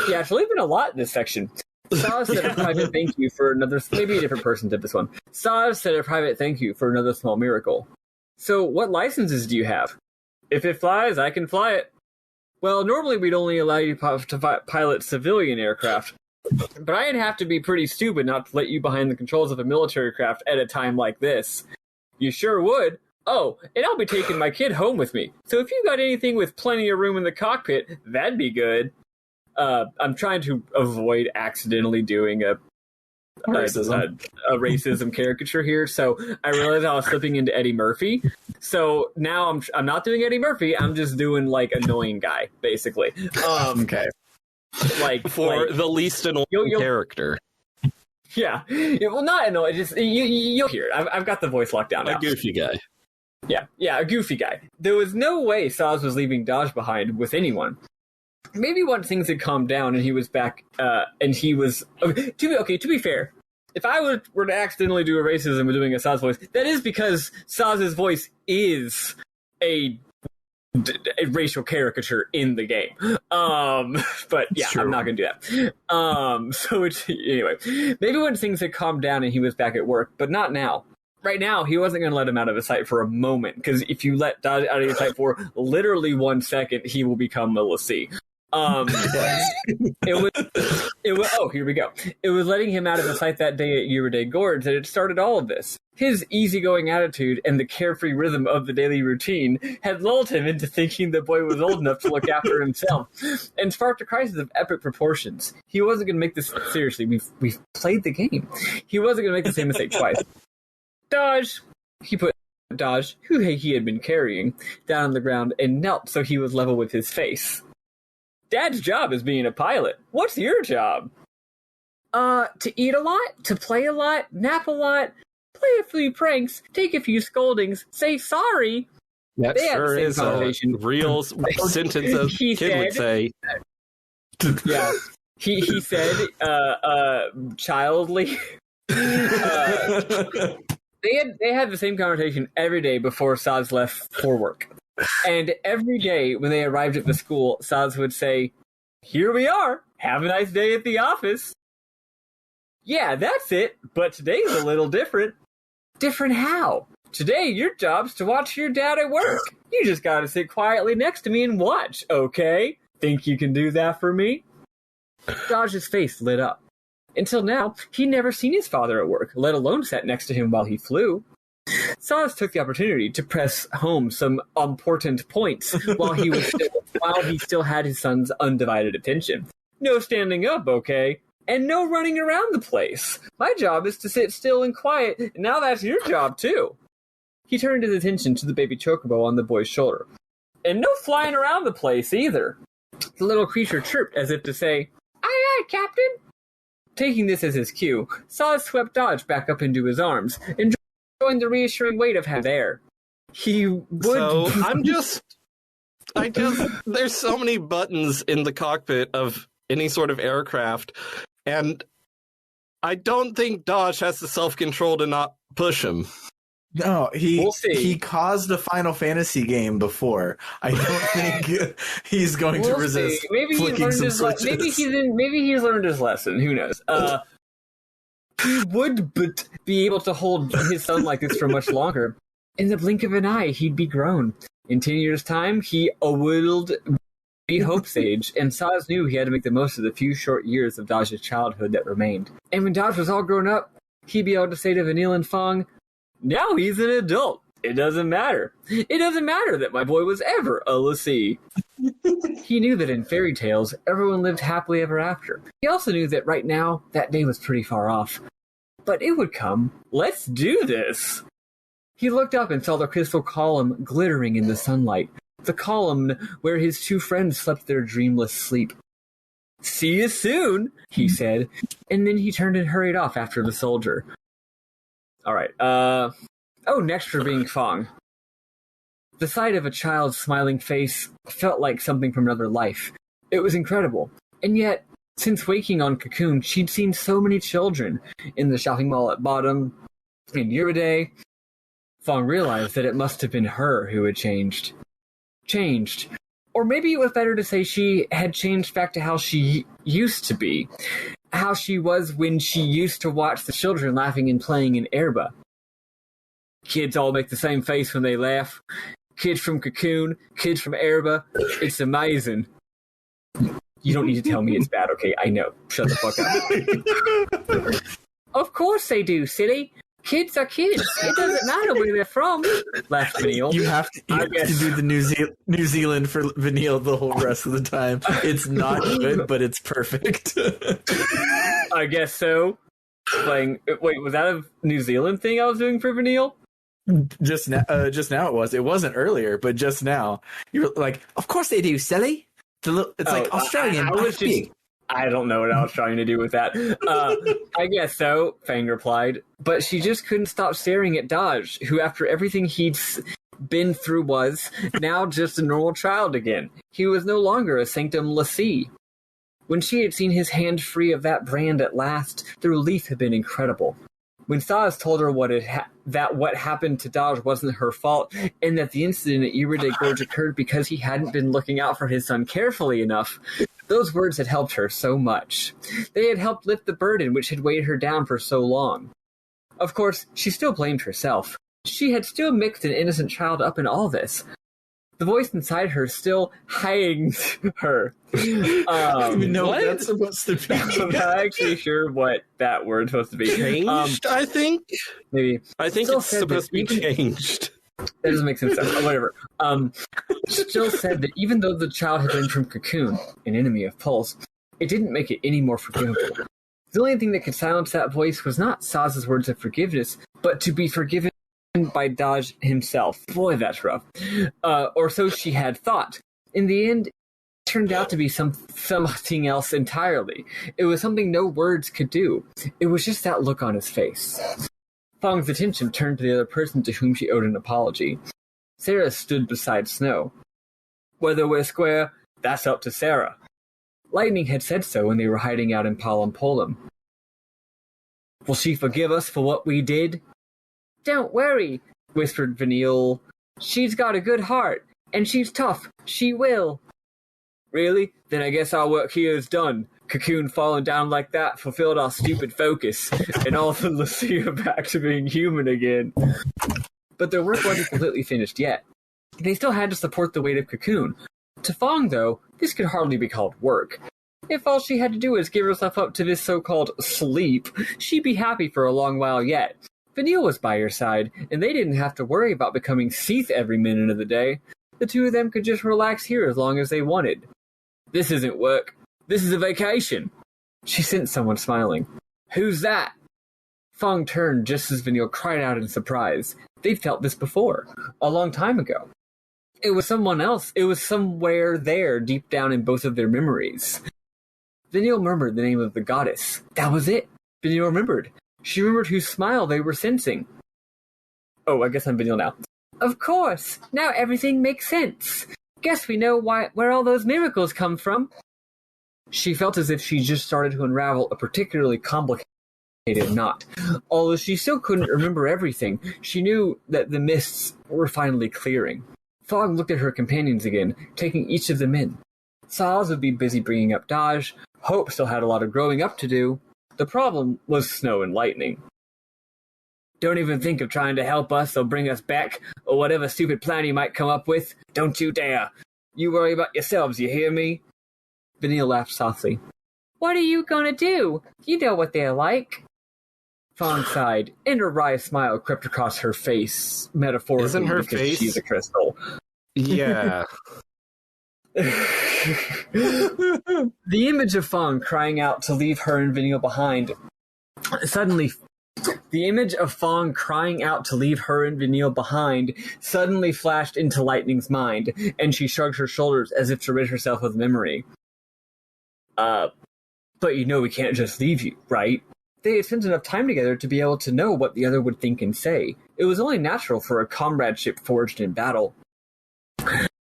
Yeah, it's really been a lot in this section. Saz said a private thank you for another... Maybe a different person did this one. Saz said a private thank you for another small miracle. So, what licenses do you have? If it flies, I can fly it. Well, normally we'd only allow you to pilot civilian aircraft. But I'd have to be pretty stupid not to let you behind the controls of a military craft at a time like this. You sure would. Oh, and I'll be taking my kid home with me. So if you got anything with plenty of room in the cockpit, that'd be good. I'm trying to avoid accidentally doing a racism caricature here, so I realized I was slipping into Eddie Murphy. So now I'm not doing Eddie Murphy. I'm just doing like annoying guy, basically. Okay. Like the least annoying character. Yeah. Well, not annoying. Just you'll hear it. I've got the voice locked down now. A goofy guy. Yeah, a goofy guy. There was no way Saz was leaving Dodge behind with anyone. Maybe once things had calmed down and he was back, and he was... To be fair, if I were to accidentally do a racism with doing a Saz voice, that is because Saz's voice is a racial caricature in the game. But yeah, I'm not going to do that. Anyway, maybe when things had calmed down and he was back at work, but not now. Right now, he wasn't going to let him out of his sight for a moment, because if you let Dodge out of your sight for literally 1 second, he will become a Lassie. It was. Oh, here we go. It was letting him out of his sight that day at Uriday Gorge that it started all of this. His easygoing attitude and the carefree rhythm of the daily routine had lulled him into thinking the boy was old enough to look after himself, and sparked a crisis of epic proportions. He wasn't going to make this seriously. We've played the game. He wasn't going to make the same mistake twice. Dodge. He put Dodge, who he had been carrying, down on the ground and knelt so he was level with his face. Dad's job is being a pilot. What's your job? To eat a lot, to play a lot, nap a lot, play a few pranks, take a few scoldings, say sorry. That sure is a real sentence a kid would say. Yeah. He said, childly. They had the same conversation every day before Saz left for work. And every day when they arrived at the school, Saz would say, "Here we are. Have a nice day at the office." Yeah, that's it. But today's a little different. Different how? Today, your job's to watch your dad at work. You just gotta sit quietly next to me and watch, okay? Think you can do that for me? Dodge's face lit up. Until now, he'd never seen his father at work, let alone sat next to him while he flew. Saz took the opportunity to press home some important points while he still had his son's undivided attention. No standing up, okay? And no running around the place. My job is to sit still and quiet, and now that's your job, too. He turned his attention to the baby chocobo on the boy's shoulder. And no flying around the place, either. The little creature chirped as if to say, "Aye, aye, Captain." Taking this as his cue, Saz swept Dodge back up into his arms, enjoying the reassuring weight of having there. He would... So, there's so many buttons in the cockpit of any sort of aircraft, and I don't think Dodge has the self-control to not push him. No, he caused a Final Fantasy game before. I don't think he's going to resist flicking some switches. Maybe he's learned his lesson. Who knows? He would be able to hold his son like this for much longer. In the blink of an eye, he'd be grown. In 10 years' time, he would be Hope's age, and Saz knew he had to make the most of the few short years of Dodge's childhood that remained. And when Dodge was all grown up, he'd be able to say to Vanille and Fong, "Now he's an adult, It doesn't matter. It doesn't matter that my boy was ever a l'Cie. He knew that in fairy tales, everyone lived happily ever after. He also knew that right now, that day was pretty far off. But it would come. Let's do this! He looked up and saw the crystal column glittering in the sunlight. The column where his two friends slept their dreamless sleep. See you soon, he said, and then he turned and hurried off after the soldier. Alright, next for being Fong. The sight of a child's smiling face felt like something from another life. It was incredible. And yet, since waking on Cocoon, she'd seen so many children in the shopping mall at Bottom, in Euride. Fong realized that it must have been her who had changed. Or maybe it was better to say she had changed back to how she used to be. How she was when she used to watch the children laughing and playing in Erba. Kids all make the same face when they laugh. Kids from Cocoon, kids from Erba. It's amazing. You don't need to tell me it's bad, okay? I know. Shut the fuck up. Of course they do, silly. Kids are kids. It doesn't matter where they're from. Laughed Vanille. You have to do the New Zealand for Vanille the whole rest of the time. It's not good, but it's perfect. I guess so. Wait, was that a New Zealand thing I was doing for Vanille? Just now it was. It wasn't earlier, but just now. You were like, of course they do, silly. It's like Australian. I don't know what I was trying to do with that. I guess so, Fang replied. But she just couldn't stop staring at Dodge, who after everything he'd been through was now just a normal child again. He was no longer a Sanctum l'Cie. When she had seen his hand free of that brand at last, the relief had been incredible. When Saz told her that what happened to Dodge wasn't her fault, and that the incident at Euride Gorge occurred because he hadn't been looking out for his son carefully enough, those words had helped her so much. They had helped lift the burden which had weighed her down for so long. Of course, she still blamed herself. She had still mixed an innocent child up in all this. The voice inside her still hanged her. I don't even know what that's supposed to be. I'm not actually sure what that word's supposed to be. Changed, I think? Maybe. I think it's supposed to be changed. That doesn't make sense. Whatever. Still said that even though the child had been from Cocoon, an enemy of Pulse, it didn't make it any more forgivable. The only thing that could silence that voice was not Saz's words of forgiveness, but to be forgiven by Dodge himself. Boy, that's rough. Or so she had thought. In the end, it turned out to be something else entirely. It was something no words could do. It was just that look on his face. Fong's attention turned to the other person to whom she owed an apology. Sarah stood beside Snow. Whether we're square, that's up to Sarah. Lightning had said so when they were hiding out in Polum Polum. Will she forgive us for what we did? Don't worry, whispered Vanille. She's got a good heart, and she's tough. She will. Really? Then I guess our work here is done. Cocoon falling down like that fulfilled our stupid focus, and all the l'Cie are back to being human again. But their work wasn't completely finished yet. They still had to support the weight of Cocoon. To Fong, though, this could hardly be called work. If all she had to do was give herself up to this so-called sleep, she'd be happy for a long while yet. Vanille was by her side, and they didn't have to worry about becoming Seath every minute of the day. The two of them could just relax here as long as they wanted. This isn't work. This is a vacation. She sensed someone smiling. Who's that? Fong turned just as Vanille cried out in surprise. They'd felt this before, a long time ago. It was someone else. It was somewhere there, deep down in both of their memories. Vanille murmured the name of the goddess. That was it. Vanille remembered. She remembered whose smile they were sensing. Oh, I guess I'm Vanille now. Of course. Now everything makes sense. Guess we know where all those miracles come from. She felt as if she just started to unravel a particularly complicated knot. Although she still couldn't remember everything, she knew that the mists were finally clearing. Fog looked at her companions again, taking each of them in. Saz would be busy bringing up Dodge. Hope still had a lot of growing up to do. The problem was Snow and Lightning. Don't even think of trying to help us or bring us back, or whatever stupid plan you might come up with. Don't you dare. You worry about yourselves, you hear me? Vanille laughed softly. What are you gonna do? You know what they're like. Fong sighed, and a wry smile crept across her face, metaphorically, Isn't her because face- she's a crystal. Yeah. The image of Fong crying out to leave her and Veniel behind suddenly flashed into Lightning's mind, and she shrugged her shoulders as if to rid herself of the memory. But you know we can't just leave you, right? They had spent enough time together to be able to know what the other would think and say. It was only natural for a comradeship forged in battle.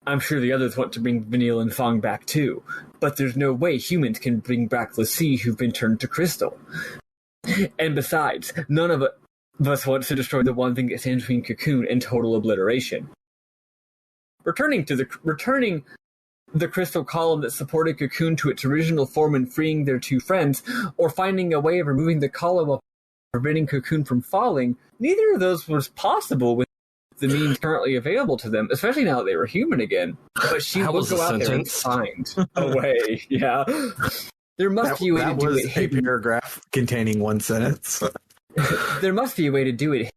I'm sure the others want to bring Veniel and Fong back too, but there's no way humans can bring back Lassie who've been turned to crystal. And besides, none of us wants to destroy the one thing that stands between Cocoon and total obliteration. Returning the crystal column that supported Cocoon to its original form and freeing their two friends, or finding a way of removing the column while preventing Cocoon from falling, neither of those was possible with the means currently available to them, especially now that they were human again. But she would go out there and find a way. Yeah. There must be a way to do it hidden. A paragraph containing one sentence. There must be a way to do it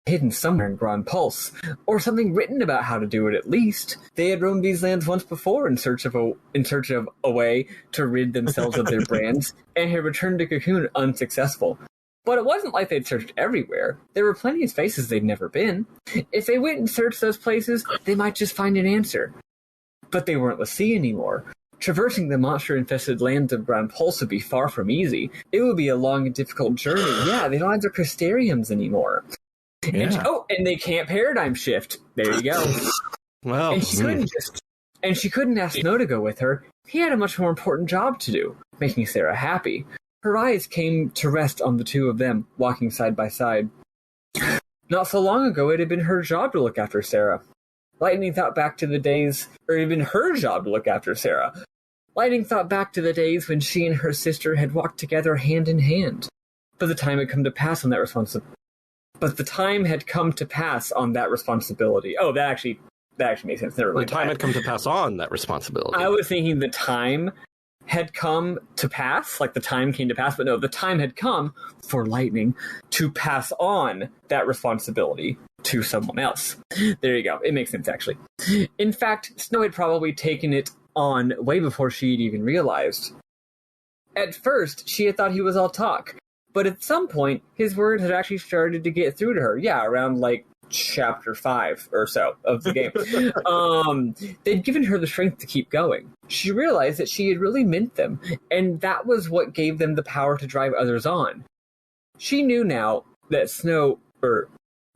hidden somewhere in Grand Pulse, or something written about how to do it at least. They had roamed these lands once before in search of a way to rid themselves of their brands, and had returned to Cocoon unsuccessful. But it wasn't like they'd searched everywhere. There were plenty of spaces they'd never been. If they went and searched those places, they might just find an answer. But they weren't Lassie anymore. Traversing the monster-infested lands of Grand Pulse would be far from easy. It would be a long and difficult journey. Yeah, they don't have their crystariums anymore. Yeah. And they can't paradigm shift. There you go. Well, and she couldn't ask Snow to go with her. He had a much more important job to do, making Sarah happy. Her eyes came to rest on the two of them, walking side by side. Not so long ago, it had been her job to look after Sarah. Lightning thought back to the days, or even her job to look after Sarah. Lightning thought back to the days when she and her sister had walked together hand in hand. But the time had come to pass on that responsibility. Oh, that actually makes sense. Never mind. The time had come to pass on that responsibility. I was thinking the time had come to pass, like the time came to pass, but no, the time had come for Lightning to pass on that responsibility to someone else. There you go. It makes sense, actually. In fact, Snow had probably taken it on way before she had even realized. At first, she had thought he was all talk, but at some point, his words had actually started to get through to her. Yeah, around like chapter 5 or so of the game. They'd given her the strength to keep going. She realized that she had really meant them, and that was what gave them the power to drive others on. She knew now that Snow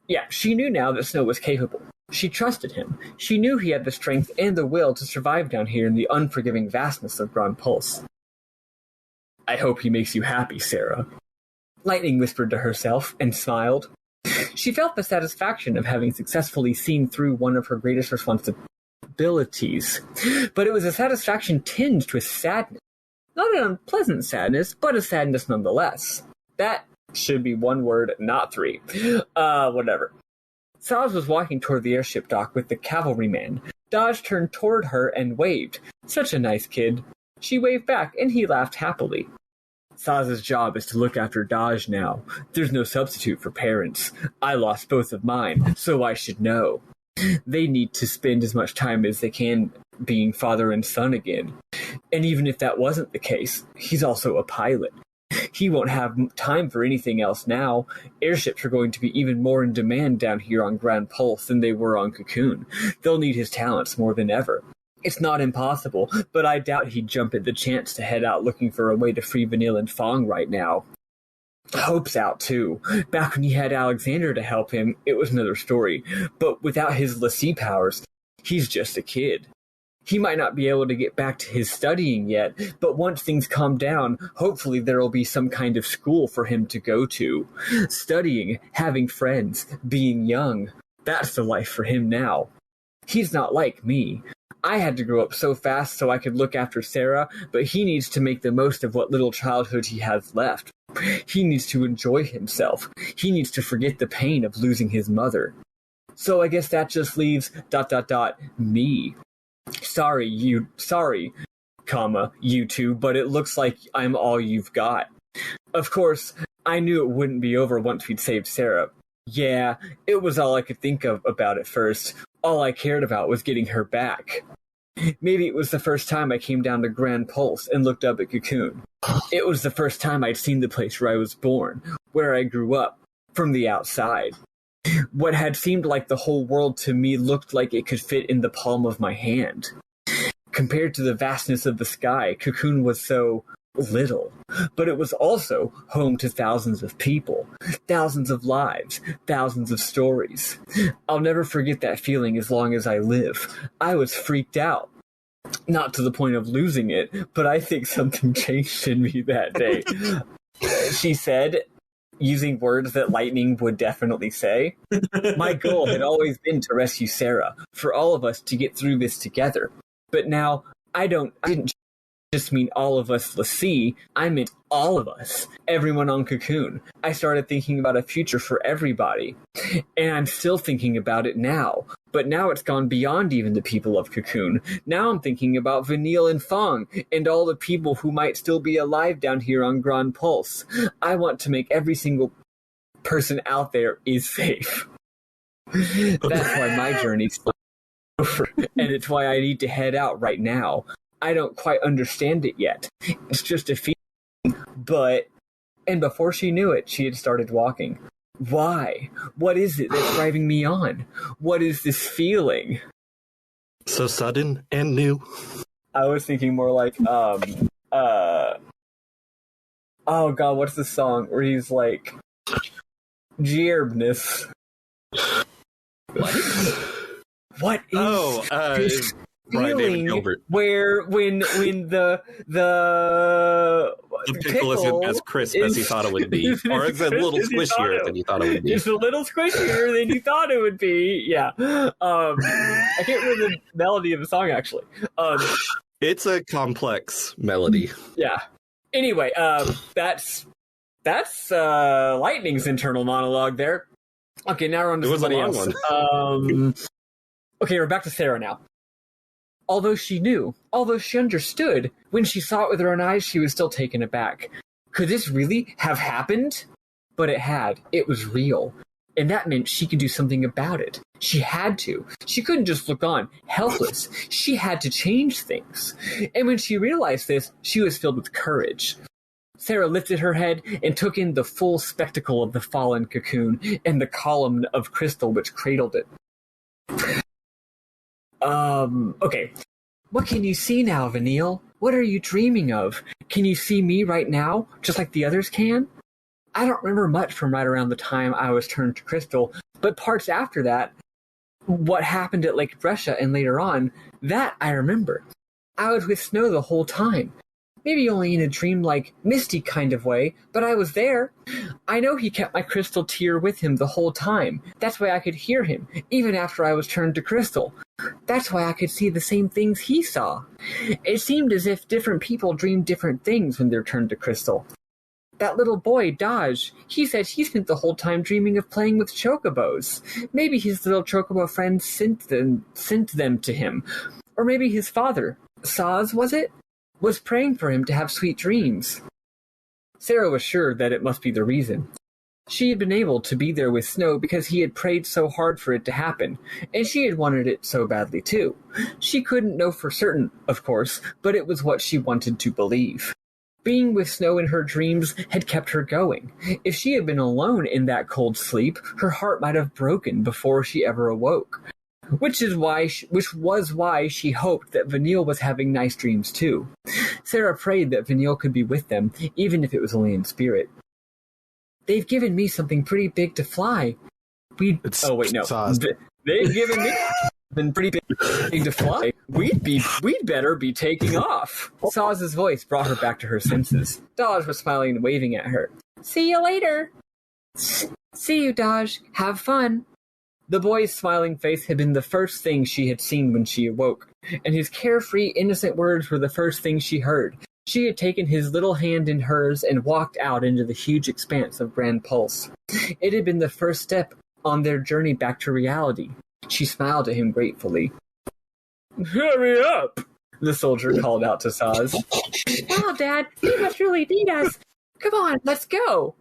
was capable. She trusted him. She knew he had the strength and the will to survive down here in the unforgiving vastness of Grand Pulse. I hope he makes you happy, Sarah. Lightning whispered to herself and smiled. She felt the satisfaction of having successfully seen through one of her greatest responsibilities. But it was a satisfaction tinged with sadness. Not an unpleasant sadness, but a sadness nonetheless. That should be one word, not three. Whatever. Saz was walking toward the airship dock with the cavalryman. Dodge turned toward her and waved. Such a nice kid. She waved back, and he laughed happily. Saz's job is to look after Dodge now. There's no substitute for parents. I lost both of mine, so I should know. They need to spend as much time as they can being father and son again. And even if that wasn't the case, he's also a pilot. He won't have time for anything else now. Airships are going to be even more in demand down here on Grand Pulse than they were on Cocoon. They'll need his talents more than ever. It's not impossible, but I doubt he'd jump at the chance to head out looking for a way to free Veniel and Fong right now. Hope's out, too. Back when he had Alexander to help him, it was another story. But without his Lassie powers, he's just a kid. He might not be able to get back to his studying yet, but once things calm down, hopefully there'll be some kind of school for him to go to. Studying, having friends, being young, that's the life for him now. He's not like me. I had to grow up so fast so I could look after Sarah, but he needs to make the most of what little childhood he has left. He needs to enjoy himself. He needs to forget the pain of losing his mother. So I guess that just leaves ... me. Sorry, you two, but it looks like I'm all you've got. Of course, I knew it wouldn't be over once we'd saved Sarah. Yeah, it was all I could think of about at first. All I cared about was getting her back. Maybe it was the first time I came down to Grand Pulse and looked up at Cocoon. It was the first time I'd seen the place where I was born, where I grew up, from the outside. What had seemed like the whole world to me looked like it could fit in the palm of my hand. Compared to the vastness of the sky, Cocoon was so little, but it was also home to thousands of people, thousands of lives, thousands of stories. I'll never forget that feeling as long as I live. I was freaked out. Not to the point of losing it, but I think something changed in me that day. She said, using words that Lightning would definitely say, my goal had always been to rescue Sarah, for all of us to get through this together. But now, I didn't just mean all of us, let's see, I meant all of us, everyone on Cocoon. I started thinking about a future for everybody, and I'm still thinking about it now, but now it's gone beyond even the people of Cocoon. Now I'm thinking about Vanille and Fong, and all the people who might still be alive down here on Grand Pulse. I want to make every single person out there is safe. That's why my journey's over, and it's why I need to head out right now. I don't quite understand it yet. It's just a feeling, but... And before she knew it, she had started walking. Why? What is it that's driving me on? What is this feeling? So sudden and new. I was thinking more like, oh god, what's the song where he's like, Gearbness. What is this feeling where when the pickle isn't as crisp as he thought it would be, or it's a little squishier than you thought it would be. It's a little squishier than you thought it would be. Yeah. I can't remember the melody of the song actually. It's a complex melody. Yeah. Anyway, that's Lightning's internal monologue there. Okay, now we're on to somebody else. Okay, we're back to Sarah now. Although she knew, although she understood, when she saw it with her own eyes, she was still taken aback. Could this really have happened? But it had. It was real. And that meant she could do something about it. She had to. She couldn't just look on, helpless. She had to change things. And when she realized this, she was filled with courage. Sarah lifted her head and took in the full spectacle of the fallen Cocoon and the column of crystal which cradled it. Okay. What can you see now, Vanille? What are you dreaming of? Can you see me right now, just like the others can? I don't remember much from right around the time I was turned to crystal, but parts after that, what happened at Lake Brescia and later on, that I remember. I was with Snow the whole time. Maybe only in a dream-like, misty kind of way, but I was there. I know he kept my crystal tear with him the whole time. That's why I could hear him, even after I was turned to crystal. That's why I could see the same things he saw. It seemed as if different people dream different things when they're turned to crystal. That little boy, Dodge, he said he spent the whole time dreaming of playing with chocobos. Maybe his little chocobo friends sent them to him. Or maybe his father, Saz, was it? Was praying for him to have sweet dreams. Sarah was sure that it must be the reason. She had been able to be there with Snow because he had prayed so hard for it to happen, and she had wanted it so badly too. She couldn't know for certain, of course, but it was what she wanted to believe. Being with Snow in her dreams had kept her going. If she had been alone in that cold sleep, her heart might have broken before she ever awoke. Which was why she hoped that Vanille was having nice dreams too. Sarah prayed that Vanille could be with them, even if it was only in spirit. They've given me something pretty big to fly. They've given me something pretty big to fly. We'd better be taking off. Saz's voice brought her back to her senses. Dodge was smiling and waving at her. See you later. See you, Dodge. Have fun. The boy's smiling face had been the first thing she had seen when she awoke, and his carefree, innocent words were the first thing she heard. She had taken his little hand in hers and walked out into the huge expanse of Grand Pulse. It had been the first step on their journey back to reality. She smiled at him gratefully. Hurry up! The soldier called out to Saz. Wow, Dad, you must really need us. Come on, let's go.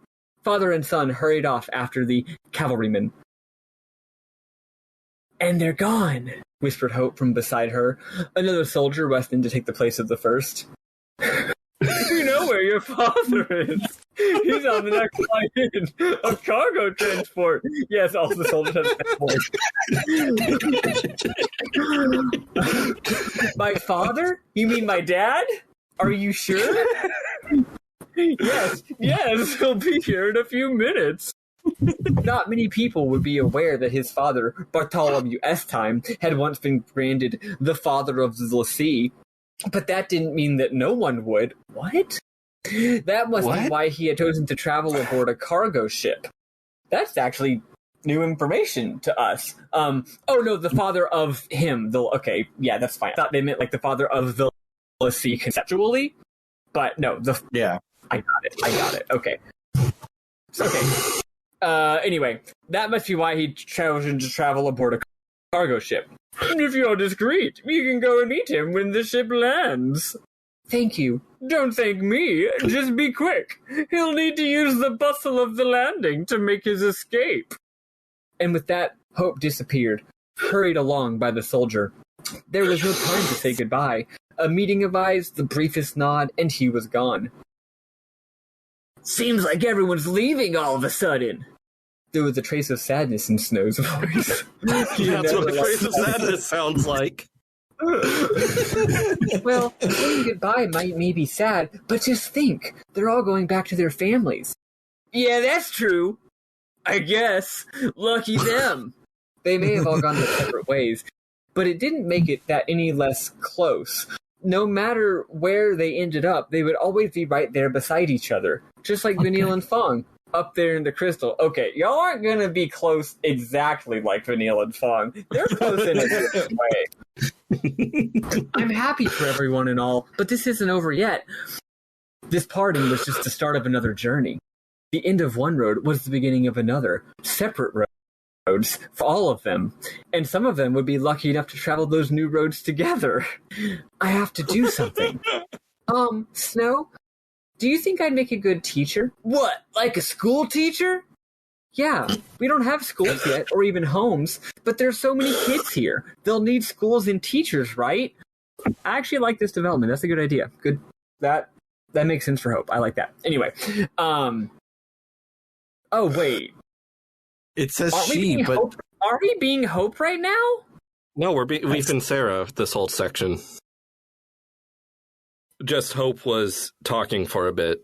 Father and son hurried off after the cavalrymen. And they're gone, whispered Hope from beside her. Another soldier rushed in to take the place of the first. We know where your father is. He's on the next flight in. A cargo transport. Yes, all the soldiers have transport. My father? You mean my dad? Are you sure? Yes, he'll be here in a few minutes. Not many people would be aware that his father, Bartholomew Estime, had once been branded the father of the sea. But that didn't mean that no one would. What? That must be why he had chosen to travel aboard a cargo ship. That's actually new information to us. Oh no, the father of him. Okay, yeah, that's fine. I thought they meant like the father of the sea conceptually. But no, I got it. Okay. Anyway, that must be why he chosen to travel aboard a cargo ship. And if you're discreet, you can go and meet him when the ship lands. Thank you. Don't thank me. Just be quick. He'll need to use the bustle of the landing to make his escape. And with that, Hope disappeared, hurried along by the soldier. There was no time to say goodbye. A meeting of eyes, the briefest nod, and he was gone. Seems like everyone's leaving all of a sudden. There was a trace of sadness in Snow's voice. That's what a trace of sadness sounds like. Well, saying goodbye may be sad, but just think, they're all going back to their families. Yeah, that's true. I guess. Lucky them. They may have all gone their separate ways, but it didn't make it that any less close. No matter where they ended up, they would always be right there beside each other. Just like Vanille and Fong, up there in the crystal. Okay, y'all aren't going to be close exactly like Vanille and Fong. They're close in a different way. I'm happy for everyone and all, but this isn't over yet. This parting was just the start of another journey. The end of one road was the beginning of another, separate roads for all of them, and some of them would be lucky enough to travel those new roads together. I have to do something. Snow, do you think I'd make a good teacher? What, like a school teacher? Yeah, we don't have schools yet, or even homes, but there's so many kids here. They'll need schools and teachers, right? I actually like this development. That's a good idea. Good. That makes sense for Hope. I like that. Anyway, oh, wait. It says she, but... Hope? Are we being Hope right now? No, we've been Sarah this whole section. Just Hope was talking for a bit.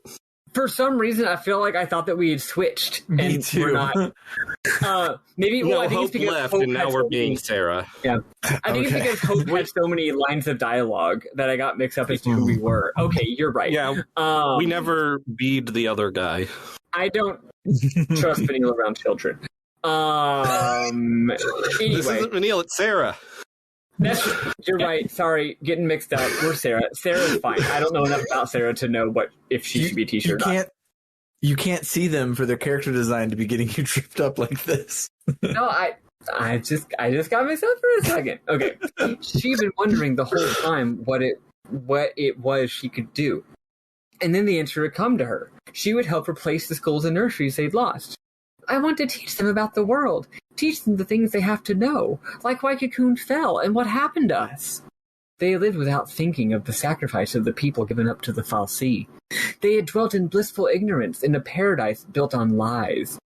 For some reason, I feel like I thought that we had switched. Me too. We're not. Maybe no, I think Hope it's because left, Hope and now we're being Sarah. Yeah, I think it's because Hope had so many lines of dialogue that I got mixed up as to who we were. Okay, you're right. Yeah, we never beat the other guy. I don't trust Vanille around children. Anyway. This isn't Vanille, it's Sarah. You're right. Sorry, getting mixed up. We're Sarah. Sarah's fine. I don't know enough about Sarah to know if she should be a teacher or not. You can't see them for their character design to be getting you tripped up like this. No, I just got myself for a second. Okay, she'd been wondering the whole time what it was she could do, and then the answer would come to her. She would help replace the schools and nurseries they'd lost. I want to teach them about the world. Teach them the things they have to know, like why Cocoon fell and what happened to us. They lived without thinking of the sacrifice of the people given up to the fal'Cie. They had dwelt in blissful ignorance in a paradise built on lies.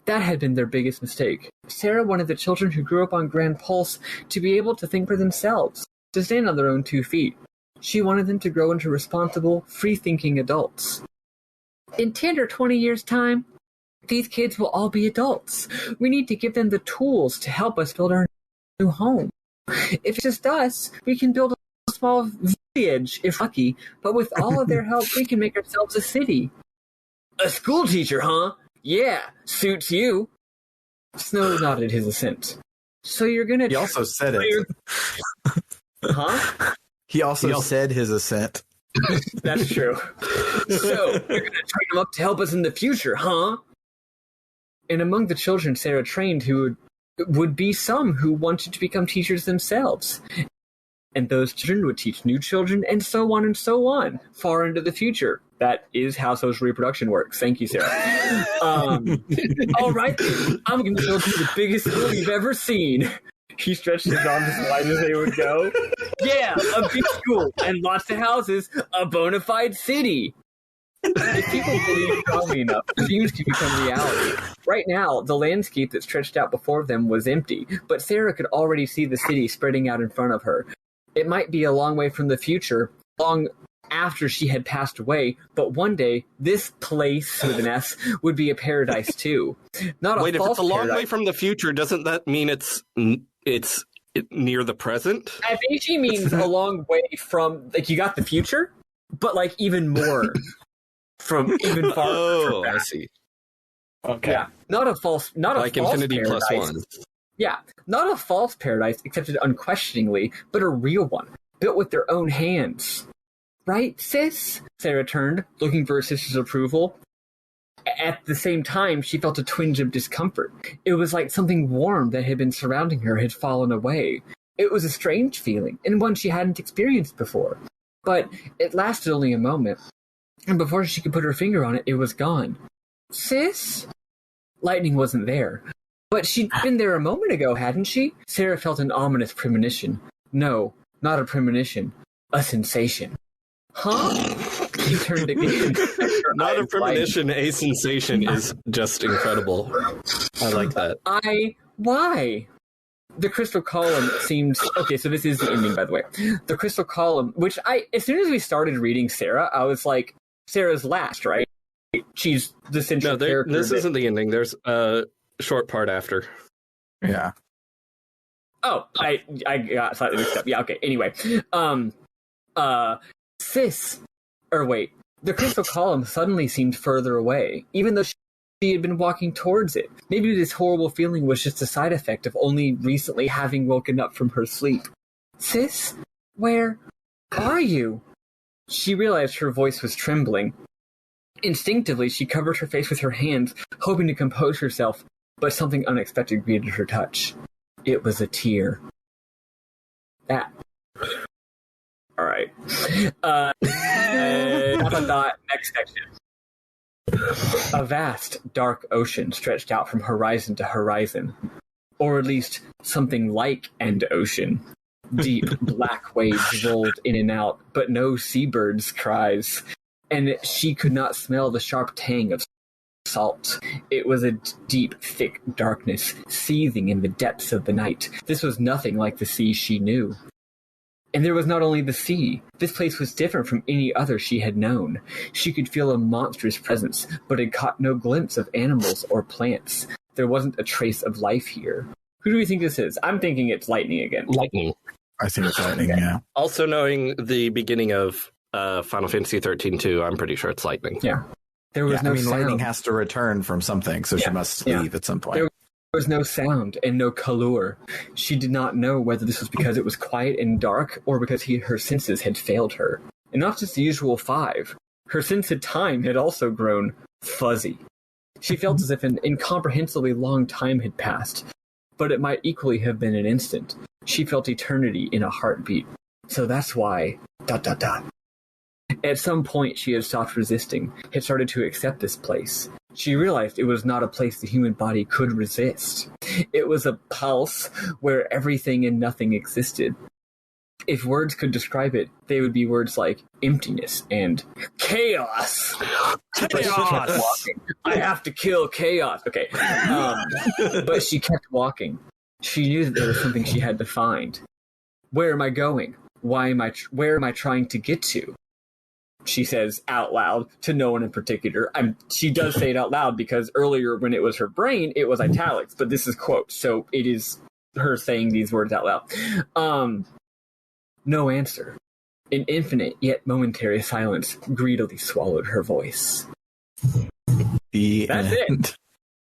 That had been their biggest mistake. Sarah wanted the children who grew up on Grand Pulse to be able to think for themselves, to stand on their own 2 feet. She wanted them to grow into responsible, free-thinking adults. In 10 or 20 years' time, these kids will all be adults. We need to give them the tools to help us build our new home. If it's just us, we can build a small village, if lucky, but with all of their help, we can make ourselves a city. A school teacher, huh? Yeah, suits you. Snow nodded his assent. So you're gonna... He also said it. Huh? He also said his assent. That's true. So, you're gonna train them up to help us in the future, huh? And among the children Sarah trained would be some who wanted to become teachers themselves. and those children would teach new children, and so on, far into the future. That is how social reproduction works. Thank you, Sarah. All right, then. I'm going to build you the biggest school you've ever seen. He stretched his arms as wide as they would go. Yeah, a big school and lots of houses, a bona fide city. If people believe strongly enough, dreams can become reality. Right now, the landscape that stretched out before them was empty, but Sarah could already see the city spreading out in front of her. It might be a long way from the future, long after she had passed away, but one day, this place, with an S, would be a paradise too. Not a Wait, if false it's a long paradise. way from the future, doesn't that mean it's near the present? I think she means a long way from, like, you got the future, but, like, even more from, even farther from I that. see. Okay. Yeah, not a false Infinity paradise. plus 1. Yeah, not a false paradise accepted unquestioningly, but a real one, built with their own hands. Right, sis? Sarah turned, looking for her sister's approval. At the same time, she felt a twinge of discomfort. It was like something warm that had been surrounding her had fallen away. It was a strange feeling, and one she hadn't experienced before. But it lasted only a moment, and before she could put her finger on it, it was gone. Sis? Lightning wasn't there. But she'd been there a moment ago, hadn't she? Sarah felt an ominous premonition. No, not a premonition. A sensation. Huh? She turned again. Not a premonition, a sensation is just incredible. I like that. Why? The crystal column seemed... Okay, so this is the ending, by the way. The crystal column, which as soon as we started reading Sarah, I was like, Sarah's last, right? She's the central character. This isn't the ending. There's a short part after. Yeah. Oh, I got slightly mixed up. Yeah, okay. Anyway. The crystal column suddenly seemed further away, even though she had been walking towards it. Maybe this horrible feeling was just a side effect of only recently having woken up from her sleep. Sis, where are you? She realized her voice was trembling. Instinctively, she covered her face with her hands, hoping to compose herself, but something unexpected greeted her touch. It was a tear. That. All right. Next section. A vast, dark ocean stretched out from horizon to horizon. Or at least something like an ocean. Deep, black waves rolled in and out, but no seabirds' cries. And she could not smell the sharp tang of salt. It was a deep, thick darkness, seething in the depths of the night. This was nothing like the sea she knew. And there was not only the sea. This place was different from any other she had known. She could feel a monstrous presence, but had caught no glimpse of animals or plants. There wasn't a trace of life here. Who do we think this is? I'm thinking it's lightning again. Lightning. I think it's lightning, yeah. Also knowing the beginning of Final Fantasy XIII-2, I'm pretty sure it's lightning. Yeah. There was no sound. lightning has to return from something, so she must leave at some point. There was no sound and no color. She did not know whether this was because it was quiet and dark or because her senses had failed her. And not just the usual 5. Her sense of time had also grown fuzzy. She felt as if an incomprehensibly long time had passed, but it might equally have been an instant. She felt eternity in a heartbeat. So that's why... ... At some point, she had stopped resisting, had started to accept this place. She realized it was not a place the human body could resist. It was a pulse where everything and nothing existed. If words could describe it, they would be words like emptiness and chaos. But she kept walking. I have to kill chaos. Okay. But she kept walking. She knew that there was something she had to find. Where am I going? Where am I trying to get to? She says out loud to no one in particular. She does say it out loud because earlier when it was her brain, it was italics, but this is quotes, so it is her saying these words out loud. No answer. An infinite yet momentary silence greedily swallowed her voice. That's it.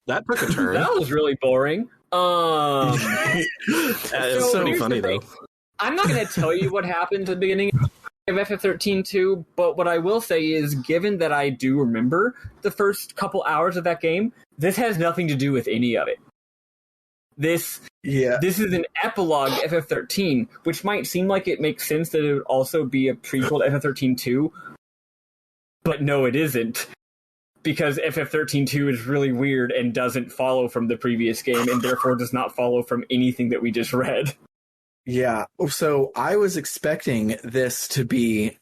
That took a turn. That was really boring. It's so funny though. I'm not going to tell you what happened at the beginning of FF13-2, but what I will say is, given that I do remember the first couple hours of that game, this has nothing to do with any of it. This Yeah. This is an epilogue to FF13, which might seem like it makes sense that it would also be a prequel to FF13-2, but no, it isn't. Because FF13-2 is really weird and doesn't follow from the previous game, and therefore does not follow from anything that we just read. Yeah. So I was expecting this to be,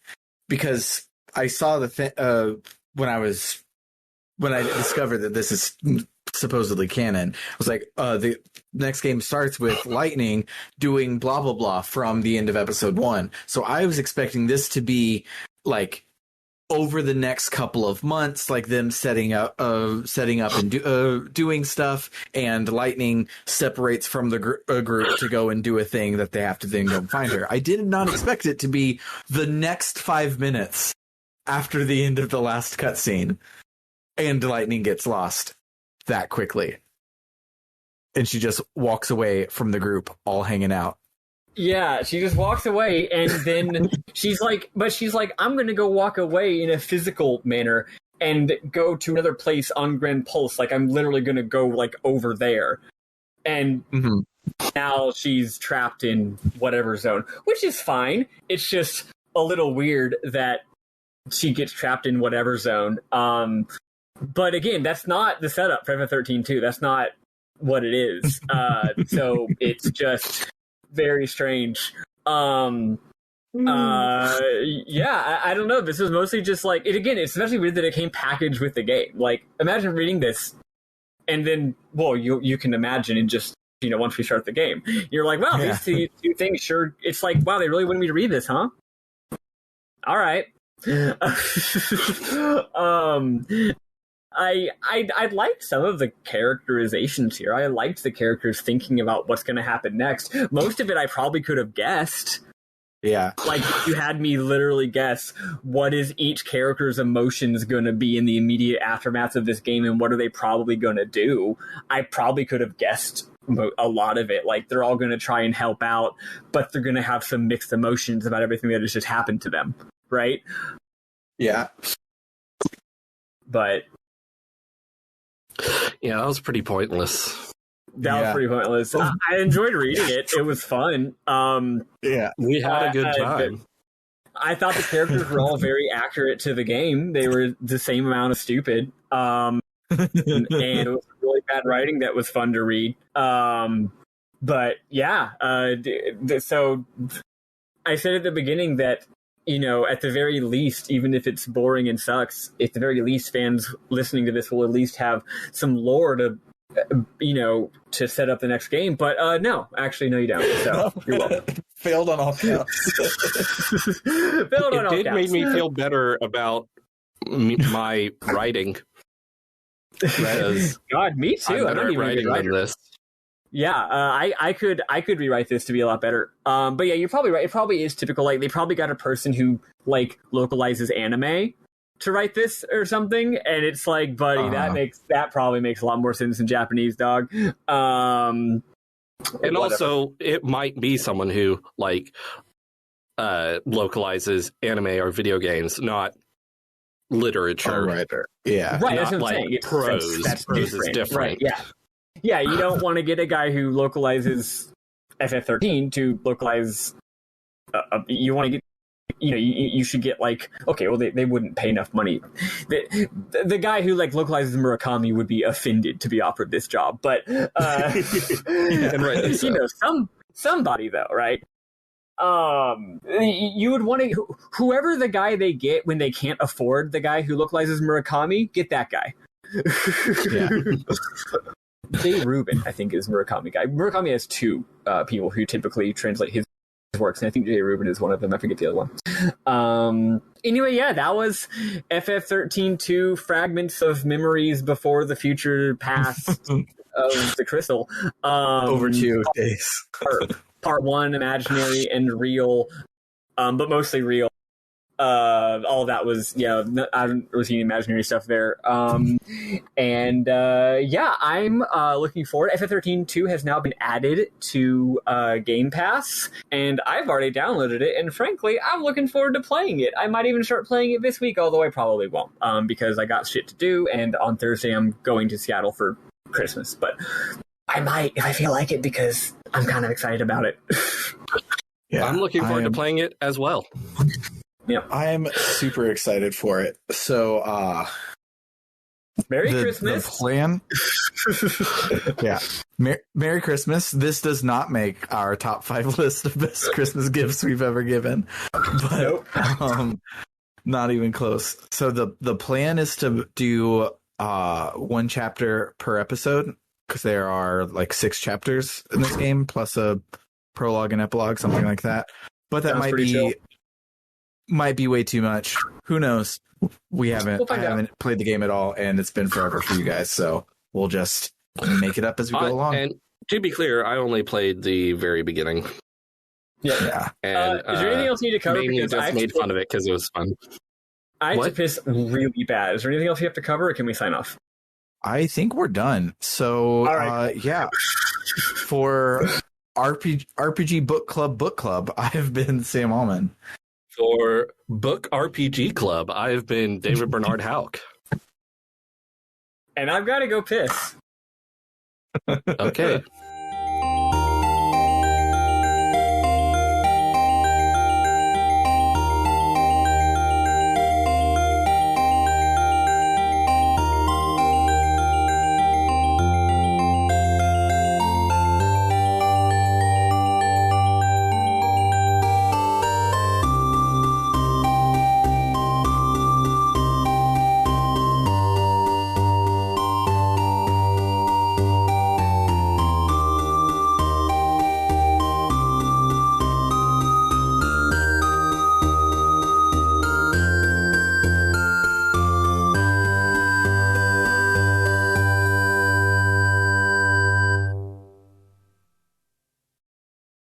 because I saw the thing when I discovered that this is supposedly canon. I was like, the next game starts with Lightning doing blah blah blah from the end of episode 1. So I was expecting this to be like over the next couple of months, like them setting up and doing stuff, and Lightning separates from the group to go and do a thing that they have to then go find her. I did not expect it to be the next 5 minutes after the end of the last cutscene, and Lightning gets lost that quickly, and she just walks away from the group, all hanging out. Yeah, she just walks away, and then she's like, I'm going to go walk away in a physical manner and go to another place on Grand Pulse. Like, I'm literally going to go, like, over there. And now she's trapped in whatever zone, which is fine. It's just a little weird that she gets trapped in whatever zone. But again, that's not the setup for FF13-2. That's not what it is. So it's just very strange. Yeah, I don't know. This is mostly just like it. Again, it's especially weird that it came packaged with the game. Like, imagine reading this, and then, well, you can imagine, and just, you know, once we start the game, you're like, wow, these two things sure. It's like, wow, they really wanted me to read this, huh? All right. I liked some of the characterizations here. I liked the characters thinking about what's going to happen next. Most of it I probably could have guessed. Yeah. Like, you had me literally guess what is each character's emotions going to be in the immediate aftermath of this game, and what are they probably going to do. I probably could have guessed a lot of it. Like, they're all going to try and help out, but they're going to have some mixed emotions about everything that has just happened to them, right? Yeah. But yeah, that was pretty pointless. That was pretty pointless. I enjoyed reading it. It was fun. Yeah, we had a good time. I thought the characters were all very accurate to the game. They were the same amount of stupid. And it was really bad writing that was fun to read. But yeah, so I said at the beginning that, you know, at the very least, even if it's boring and sucks, at the very least, fans listening to this will at least have some lore to, you know, to set up the next game. But no, actually, no, you don't. So you're welcome. Failed on all counts. It did make me feel better about my writing. God, me too. I'm better at writing than this. Yeah, I could rewrite this to be a lot better. But yeah, you're probably right. It probably is typical. Like, they probably got a person who, like, localizes anime to write this or something, and it's like, buddy, that probably makes a lot more sense in Japanese, dog. And also, it might be someone who, like, localizes anime or video games, not literature. Writer. Yeah, right. That's not what I'm like saying. Prose. That's Prose is different. Right, yeah. Yeah, you don't want to get a guy who localizes FF13 to localize. You want to get, you know, you should get, like, okay, well, they wouldn't pay enough money. The guy who, like, localizes Murakami would be offended to be offered this job, but And rightly so. you know, somebody though, right? You would want to, whoever the guy they get when they can't afford the guy who localizes Murakami, get that guy. Yeah. J. Rubin, I think, is Murakami guy. Murakami has two people who typically translate his works, and I think J. Rubin is one of them. I forget the other one. Anyway, yeah, that was FF13-2, Fragments of Memories Before the Future Past of the Crystal. Over 2 days. Part 1, imaginary and real, but mostly real. All of that was, yeah, I haven't really seen imaginary stuff there. And yeah, I'm looking forward. FF13-2 has now been added to Game Pass, and I've already downloaded it, and frankly, I'm looking forward to playing it. I might even start playing it this week, although I probably won't, because I got shit to do, and on Thursday I'm going to Seattle for Christmas. But I might if I feel like it because I'm kind of excited about it. Yeah, I'm looking forward to playing it as well. Yep. I'm super excited for it. So, Merry Christmas. The plan. Yeah. Merry Christmas. This does not make our top 5 list of best Christmas gifts we've ever given. But not even close. So the plan is to do 1 chapter per episode, because there are like 6 chapters in this game, plus a prologue and epilogue, something like that. But that might be way too much. Who knows? I haven't played the game at all, and it's been forever for you guys, so we'll just make it up as we go along. And to be clear, I only played the very beginning. Yeah. And is there anything else you need to cover? Mainly Because just made fun of it because it was fun. I had to piss really bad. Is there anything else you have to cover, or can we sign off? I think we're done. So, yeah. For RPG Book Club, I have been Sam Allman. For Book RPG Club, I've been David Bernard Houck. And I've got to go piss. Okay.